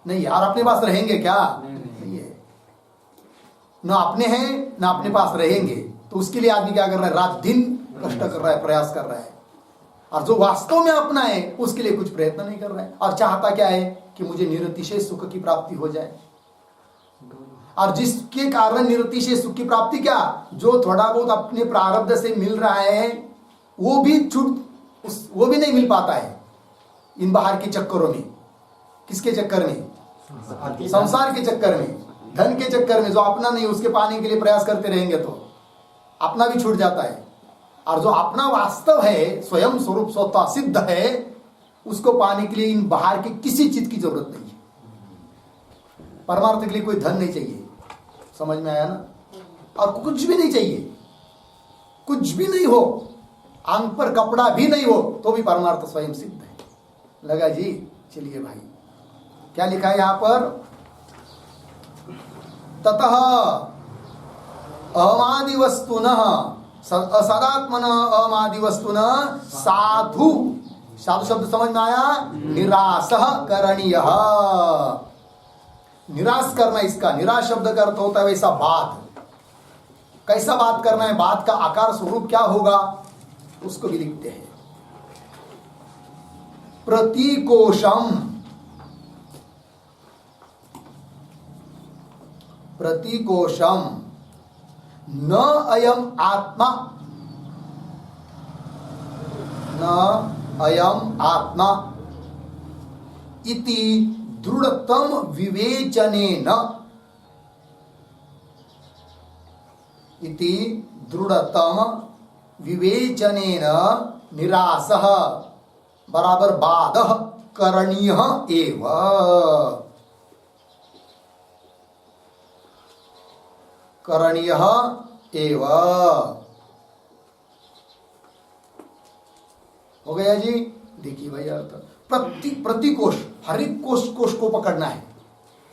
नहीं यार, अपने पास रहेंगे क्या? नहीं है। ना अपने हैं ना अपने पास रहेंगे, तो उसके लिए आदमी क्या कर रहा है? रात दिन कष्ट कर रहा है, प्रयास कर रहा है। और जो वास्तव में अपना है उसके लिए कुछ प्रयत्न नहीं कर रहा है, और चाहता क्या है कि मुझे निरतिशय सुख की प्राप्ति हो जाए। और जिसके कारण निरतिशय सुख की प्राप्ति क्या, जो थोड़ा बहुत अपने प्रारब्ध से मिल रहा है वो भी वो भी नहीं मिल पाता है इन बाहर के चक्करों में। किसके चक्कर में? संसार के चक्कर में, धन के चक्कर में। जो अपना नहीं उसके पाने के लिए प्रयास करते रहेंगे तो अपना भी छूट जाता है। और जो अपना वास्तव है, स्वयं स्वरूप स्वतः सिद्ध है, उसको पाने के लिए इन बाहर की किसी चीज की जरूरत नहीं है। परमार्थ के लिए कोई धन नहीं चाहिए, समझ में आया ना? और कुछ भी नहीं चाहिए, कुछ भी नहीं हो, आंख पर कपड़ा भी नहीं हो, तो भी परमार्थ स्वयं सिद्ध है। लगा जी? चलिए भाई, क्या लिखा है यहां पर? ततः अमादि वस्तुनः सदात्मनः अमादि वस्तुनः साधु, साधु शब्द समझ में आया? निरासः करणीयः, निराश करना। इसका निराश शब्द का अर्थ होता है वैसा बात। कैसा बात करना है, बात का आकार स्वरूप क्या होगा, उसको भी लिखते हैं। प्रतिकोशम, प्रतिकोशम न अयम आत्मा, न अयम आत्मा इति दृढ़तम विवेचनेन, इति दृढ़तम विवेचनेन निरासः बराबर बाधः करणीयः एव। करणीयः एव। हो गया जी? देखिए भाई अर्थ, प्रतिकोष, हर एक कोष को पकड़ना है।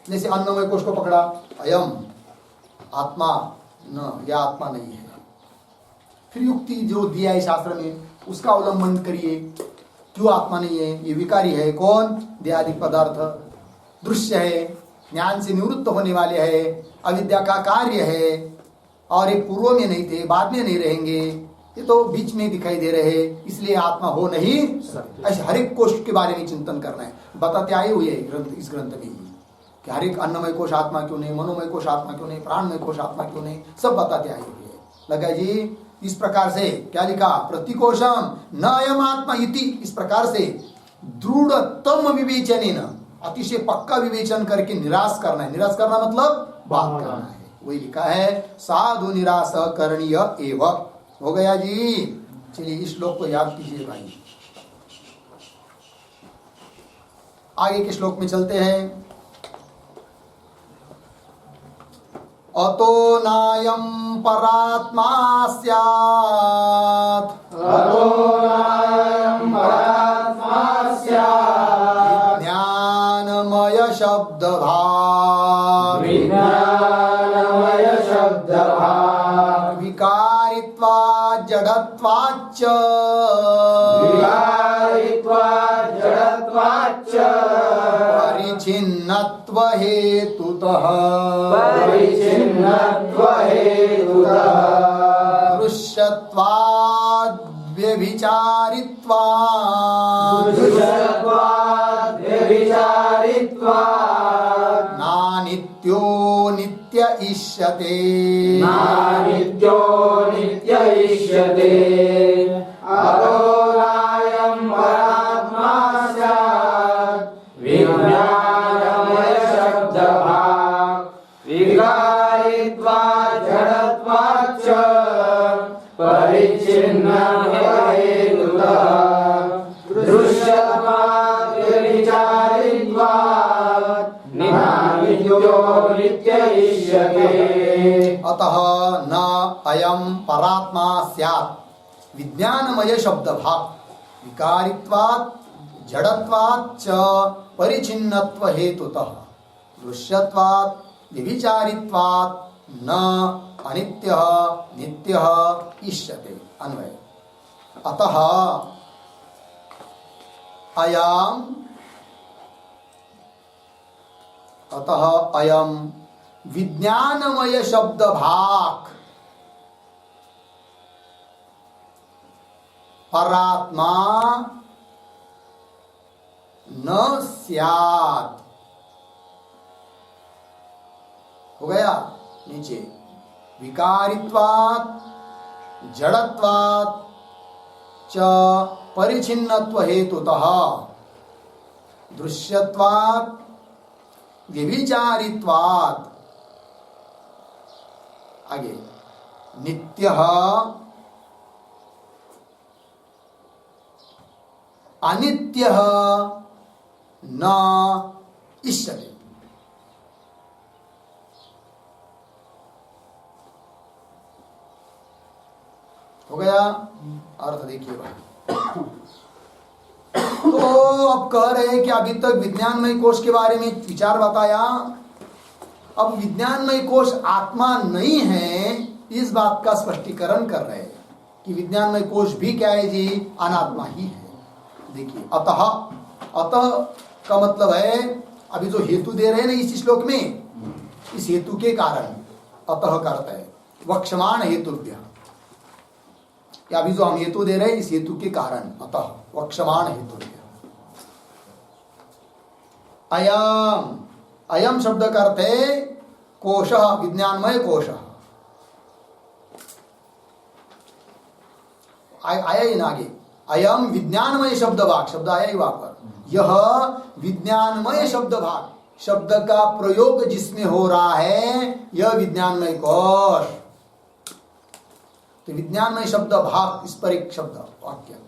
जैसे अन्नमय कोष को पकड़ा, अयम आत्मा न, यह आत्मा नहीं है। फिर युक्ति जो दिया है शास्त्र में उसका अवलंबन करिए, क्यों आत्मा नहीं है, ये विकारी है। कौन? देहादि पदार्थ, दृश्य है, ज्ञान से निवृत्त होने वाले है, अविद्या का कार्य है, और ये पूर्व में नहीं थे, बाद में नहीं रहेंगे, ये तो बीच में दिखाई दे रहे हैं, इसलिए आत्मा हो नहीं। ऐसे हर एक कोष के बारे में चिंतन करना है। बताते आए हुए ग्रंथ, इस ग्रंथ में ही कि हर एक अन्नमय कोष आत्मा क्यों नहीं, मनोमय कोष आत्मा क्यों नहीं, प्राणमय कोष आत्मा क्यों नहीं, सब बताते आए हुए हैं। लगा जी? इस प्रकार से क्या लिखा? प्रतिकोशम न अयम आत्मा इति, इस प्रकार से दृढ़तम विवेचनेन, अतिशय पक्का विवेचन करके निराश करना है। निराश करना मतलब बात करना है, वही लिखा है। साधु निराश करणीय एव। हो गया जी? चलिए इस श्लोक को याद कीजिए भाई। आगे के श्लोक में चलते हैं। अतो नायं परात्मा स्यात्, अतो नायं परात्मा स्यात्, विज्ञानमय शब्दभाव, विज्ञानमय शब्दभाव, विकारित्वात् जडत्वाच्च, विकारित्वात् जडत्वाच्च, परिच्छिन्नत्व हेतुतः, परिच्छिन्नत्व हेतुतः, दृश्यत्वाद् व्यभिचारित्वात्, दृश्यत्वात् व्यभिचारित्वात्, नानित्यो नित्य ईश्वरः, इष्यते नानित्यो नित्ययिष्यते अतो नायं परात्मा स्यात् विज्ञानमय शब्दभाक् विकारित्वात् जडत्वाच्च परिच्छिन्नहेतुतः दृश्यत्वात् व्यभिचारित्वात् नानित्यो नित्ययिष्यते अतः न अयम परात्मा स्यात् विज्ञानमय शब्द भाग विकारित्वात् जड़त्वात् च परिचिन्नत्व हेतुतः दृश्यत्वात् व्यभिचारित्वात् न अनित्यः नित्यः इष्यते। अन्वय अतः अयम विज्ञानमय शब्द भाग परात्मा न स्यात्। हो गया नीचे विकारित्वात् जड़त्वात् च परिचिन्नत्व हेतुतः दृश्यत्वात् व्यभिचारित्वात् आगे नित्यः अनित्यः न इष्यते। हो गया अर्थ देखिए भाई। तो अब कह रहे हैं कि अभी तक विज्ञानमय कोश के बारे में विचार बताया। अब विज्ञानमय कोश आत्मा नहीं है, इस बात का स्पष्टीकरण कर रहे हैं कि विज्ञानमय कोश भी क्या है जी, अनात्मा ही है। देखिए अतः, अतः का मतलब है अभी जो हेतु दे रहे हैं ना इस श्लोक में, इस हेतु के कारण अतः करता है वक्षमाण हेतुभ्य। अभी जो हम हेतु दे रहे हैं इस हेतु के कारण अतः वक्षमाण हेतुभ्य। अयम, अयम शब्द का अर्थ है कोश, विज्ञानमय कोश। आया ही ना आगे, अयम विज्ञानमय शब्द भाग, शब्द आया ही वहां पर। यह विज्ञानमय शब्द भाग, शब्द का प्रयोग जिसमें हो रहा है, यह विज्ञानमय कोश। तो विज्ञानमय शब्द भाग, इस पर एक शब्द वाक्य,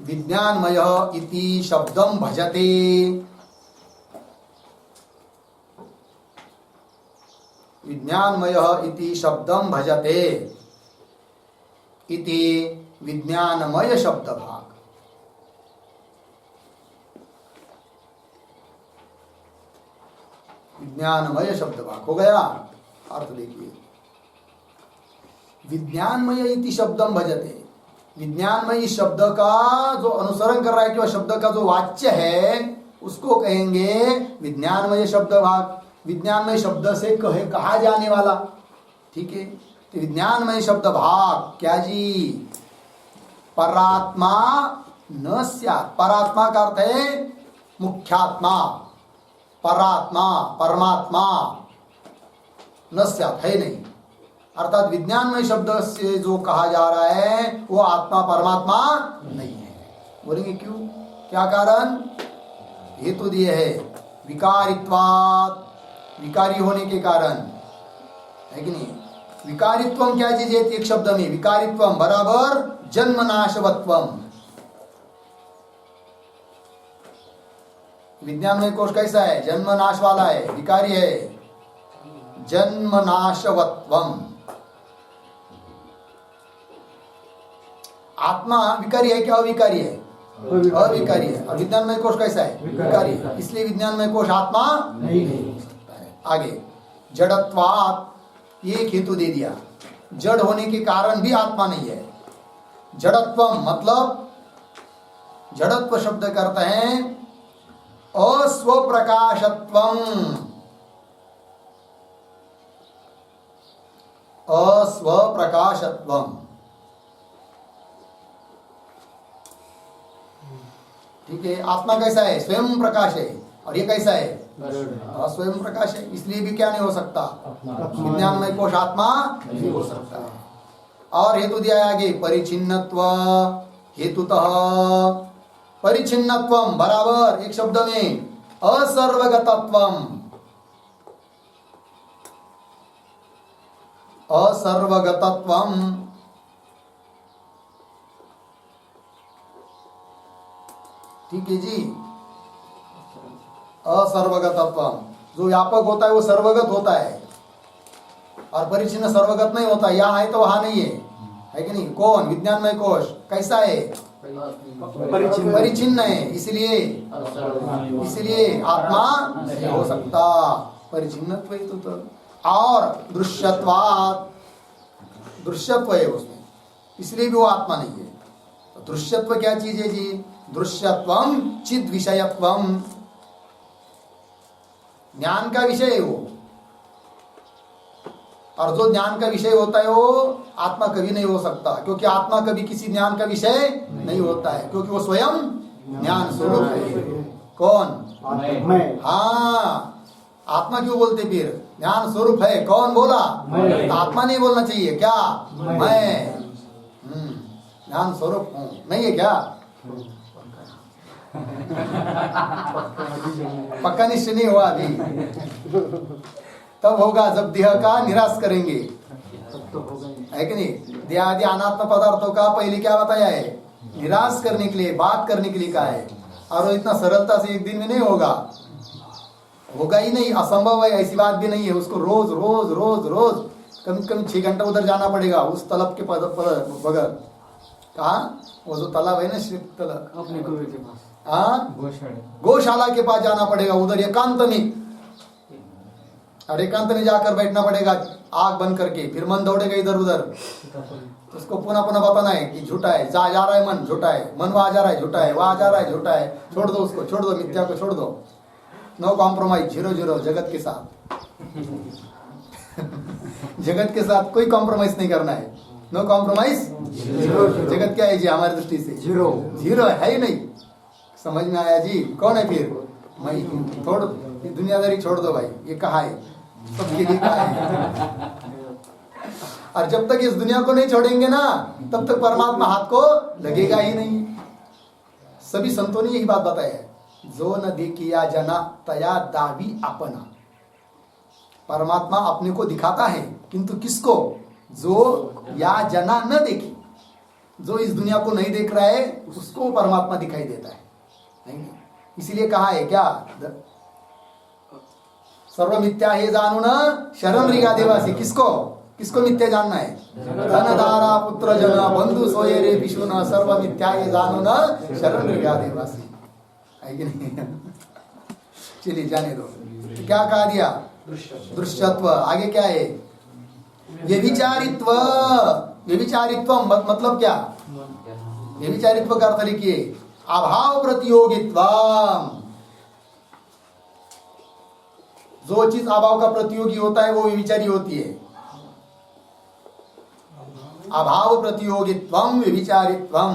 विज्ञानमय इति शब्दम भजते। विज्ञानमय इति शब्दम भजते इति विज्ञानमय शब्द भाग। विज्ञानमय शब्द भाग हो गया। अर्थ देखिए, विज्ञानमय इति शब्दम भजते, विज्ञानमय शब्द का जो अनुसरण कर रहा है कि वह शब्द का जो वाच्य है उसको कहेंगे विज्ञानमय शब्द भाग। विज्ञानमय शब्द से कहा जाने वाला, ठीक है। तो विज्ञानमय शब्द भाग क्या जी, परात्मा न स्यात्। परात्मा का अर्थ है मुख्यात्मा, परात्मा परमात्मा, न स्यात् है नहीं। अर्थात विज्ञानमय शब्द से जो कहा जा रहा है वो आत्मा परमात्मा नहीं है। बोलेंगे क्यों, क्या कारण, हेतु दिए है विकारित्वात्, विकारी होने के कारण, है कि नहीं। विकारित्वम क्या चीज है, एक शब्द में विकारित्वम बराबर जन्मनाशवत्वम। विज्ञानमय कोश कैसा है, जन्मनाश वाला है, विकारी है, जन्मनाशवत्वम। आत्मा विकारी है क्या अविकारी है, अविकारी है। और विज्ञानमय कोश कैसा है, विकारी है। इसलिए विज्ञानमय कोश आत्मा नहीं हो सकता है। आगे जड़त्वात्, एक हेतु दे दिया, जड़ होने के कारण भी आत्मा नहीं है। जड़त्वम मतलब, जड़त्व शब्द करते हैं अस्वप्रकाशत्वम, अस्वप्रकाशत्वम, ठीक है। आत्मा कैसा है, स्वयं प्रकाश है, और ये कैसा है, स्वयं प्रकाश है, इसलिए भी क्या नहीं हो सकता, विज्ञानमय कोश आत्मा नहीं हो सकता। और हेतु दिया है आगे, परिचिन्नत्व हेतुतः, परिचिन्नत्वम बराबर एक शब्द में असर्वगतत्वम, असर्वगतत्वम, ठीक है जी। असर्वगतत्वम, जो व्यापक होता है वो सर्वगत होता है, और परिचिन्न सर्वगत नहीं होता। यहाँ है तो वहां नहीं है कि नहीं। कौन? विज्ञानमय कोश कैसा है? परिचिन्न है, इसलिए आत्मा नहीं हो सकता, परिचिन्नत्व हेतु तो। और दृश्यत्वात्, दृश्यत्व है उसमें, इसलिए भी वो आत्मा नहीं है। तो दृश्यत्व क्या चीज है जी? दृश्यत्वम चिद विषयत्वम, ज्ञान का विषय है वो, और जो ज्ञान का विषय होता है वो आत्मा कभी नहीं हो सकता, क्योंकि आत्मा कभी किसी ज्ञान का विषय नहीं होता है, क्योंकि वो स्वयं ज्ञान स्वरूप है। कौन? मैं। हाँ, आत्मा क्यों बोलते फिर? ज्ञान स्वरूप है। कौन बोला? तो आत्मा नहीं बोलना चाहिए क्या? मैं ज्ञान स्वरूप हूं, नहीं है क्या? पक्का निश्चय नहीं हुआ अभी, तब होगा जब देह का निराश करेंगे, है कि नहीं। देहादि अनात्म पदार्थों का पहले क्या बताया है? निराश करने के लिए, बात करने के लिए कहा है, और वो इतना सरलता से एक दिन में नहीं होगा, होगा ही नहीं, असंभव है, ऐसी बात भी नहीं है। उसको रोज रोज रोज रोज कम से कम 6 घंटा उधर जाना पड़ेगा उस तलब के बगैर। कहा? वो जो तालाब है ना, श्री तालाब, अपने गुरु के पास, हाँ, गौशाला के पास जाना पड़ेगा, उधर एकांत में, और एकांत में जाकर बैठना पड़ेगा आग बंद करके, फिर मन दौड़ेगा इधर उधर, तो उसको पुनः पुनः बताना है कि झूठा है, जा रहा है मन, झूठा है मन, वहां जा रहा है, झूठा है वहां जा रहा है, झूठा है, छोड़ दो उसको, छोड़ दो मिथ्या को, छोड़ दो, नो कॉम्प्रोमाइज, 0-0 जगत के साथ। जगत के साथ कोई कॉम्प्रोमाइज नहीं करना है, नो कॉम्प्रोमाइज। जगत क्या है जी हमारी दृष्टि से? 0 है ही नहीं। समझ में आया जी? कौन है फिर? मैं। छोड़, दुनियादारी छोड़ दो भाई, ये कहा है, सबके लिए कहा है। और जब तक इस दुनिया को नहीं छोड़ेंगे ना, तब तक परमात्मा हाथ को लगेगा ही नहीं। सभी संतों ने यही बात बताया है, जो न देखिया जना तया दावी अपना। परमात्मा अपने को दिखाता है, किंतु किसको? जो या जना न देखी, जो इस दुनिया को नहीं देख रहा है उसको परमात्मा दिखाई देता है, नहीं? इसीलिए कहा है क्या? सर्व मिथ्या हे जानू न शरण ऋगा देवासी। किसको? किसको मिथ्या जानना है? धन धारा पुत्र जन बंधु सोये रे विष्णु न, सर्व मिथ्या हे जानू न शरण ऋगा देवासी, है कि नहीं? चलिए जाने दो। क्या कहा दिया? दृश्यत्व। आगे क्या है? व्यभिचारित्व। व्यभिचारित्व मतलब क्या? व्यभिचारित्व का अर्थ लिखिए, अभाव प्रतियोगित्व। जो चीज अभाव का प्रतियोगी होता है वो व्यभिचारी होती है। अभाव प्रतियोगित्वम व्यभिचारित्वम।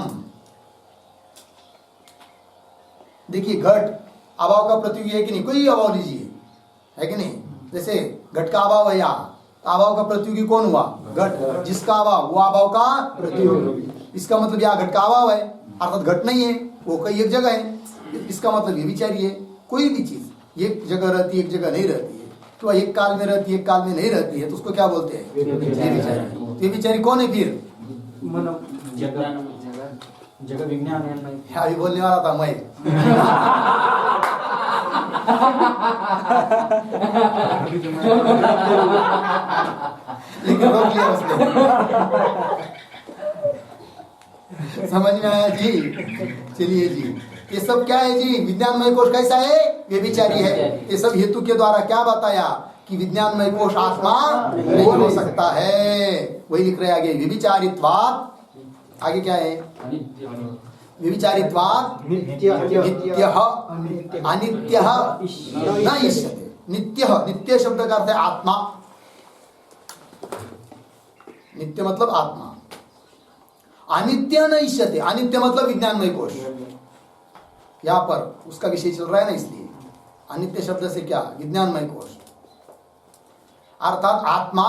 देखिए, घट अभाव का प्रतियोगी है कि नहीं? कोई अभाव लीजिए, है कि नहीं? जैसे घट का अभाव है, यहाँ अभाव का प्रतियोगी कौन हुआ? घट। जिसका अभाव वो अभाव का प्रतियोगी। इसका मतलब यहाँ घट का अभाव है, अर्थात घट नहीं है, वो कई एक जगह है। इसका मतलब ये विचारी है। कोई भी चीज एक जगह रहती है, एक जगह नहीं रहती है, तो एक काल में रहती है, एक काल में नहीं रहती है, तो उसको क्या बोलते हैं? व्यभिचारी। ये विचारी कौन है फिर? जगह विज्ञान है। अभी बोलने वाला था मैं। लेकिन रोक लिया उसने। समझ में आया जी? चलिए जी, ये सब क्या है जी? विज्ञानमय कोश कैसा है? व्यभिचारी है। ये सब हेतु के द्वारा क्या बताया कि विज्ञानमय कोश आत्मा नहीं हो सकता है। वही लिख रहे हैं आगे, व्यभिचारित्वात्। आगे क्या है? व्यभिचारित्वात् नित्यः अनित्यः न इष्यते। नित्यः, नित्य शब्द का अर्थ है आत्मा। नित्य मतलब आत्मा। अनित्य न इष्यते, अनित्य मतलब विज्ञानमय कोश। यहाँ पर उसका विषय चल रहा है ना, इसलिए अनित्य शब्द से क्या? विज्ञानमय कोश। अर्थात आत्मा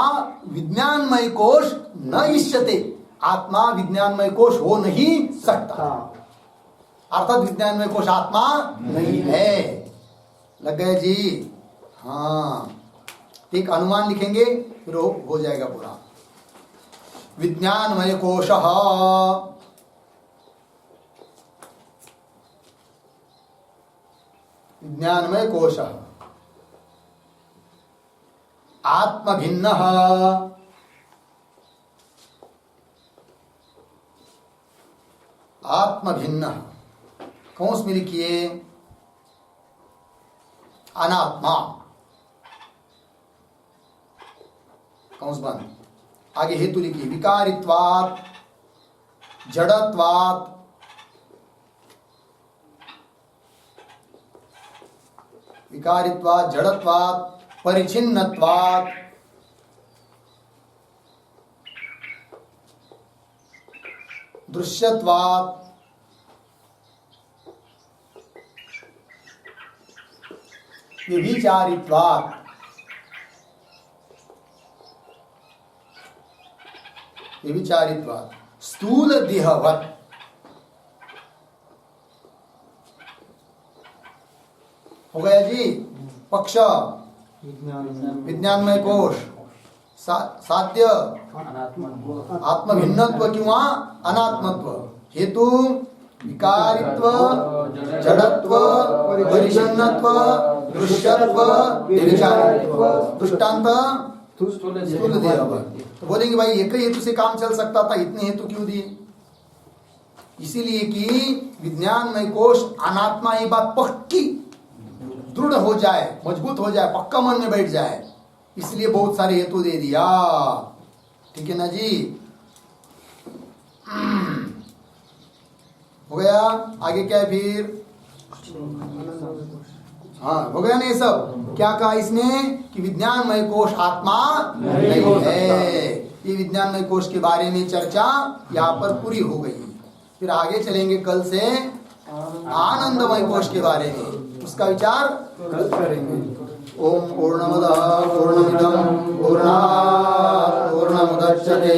विज्ञानमय कोश न इष्यते, आत्मा विज्ञानमय कोश हो नहीं सकता। अर्थात विज्ञानमय कोश आत्मा नहीं है। लग गए जी? हाँ, एक अनुमान लिखेंगे फिर हो जाएगा पूरा। विज्ञानमय कोशः विज्ञानमय कोशः आत्मभिन्नः आत्मभिन्नः कौंस में लिखिए अनात्मा, कौंस बंद। आगे हेतु लिखिए विकारित्वात् जड़त्वात् विकारित्वात् जड़त्वात् परिच्छिन्नत्वात् दृश्यत्वात् व्यभिचारित्वात् व्यभिचारित्वात् स्थूल देहवत्। हो गया जी? पक्ष विज्ञानमय कोश, साध्य आत्मभिन्नत्व किंवा अनात्मत्व, हेतु विकारित्व जड़त्व परिच्छिन्नत्व दृश्यत्व व्यभिचारित्व, दृष्टांत स्थूल देहवत्। तो बोलेंगे भाई एक हेतु से काम चल सकता था, इतने हेतु क्यों दिए? इसीलिए कि विज्ञानमय कोश अनात्मा, ये बात पक्की दृढ़ हो जाए, मजबूत हो जाए, पक्का मन में बैठ जाए, इसलिए बहुत सारे हेतु दे दिया। ठीक है ना जी? हो गया? आगे क्या है फिर? हाँ, हो गया ना ये सब? क्या कहा इसमें कि विज्ञानमय कोश आत्मा नहीं है। ये विज्ञानमय कोश के बारे में चर्चा यहाँ पर पूरी हो गई। फिर आगे चलेंगे कल से आनंदमय कोश के बारे में, उसका विचार कल करेंगे। ओम पूर्णमदः पूर्णमिदं पूर्णात् पूर्णमुदच्यते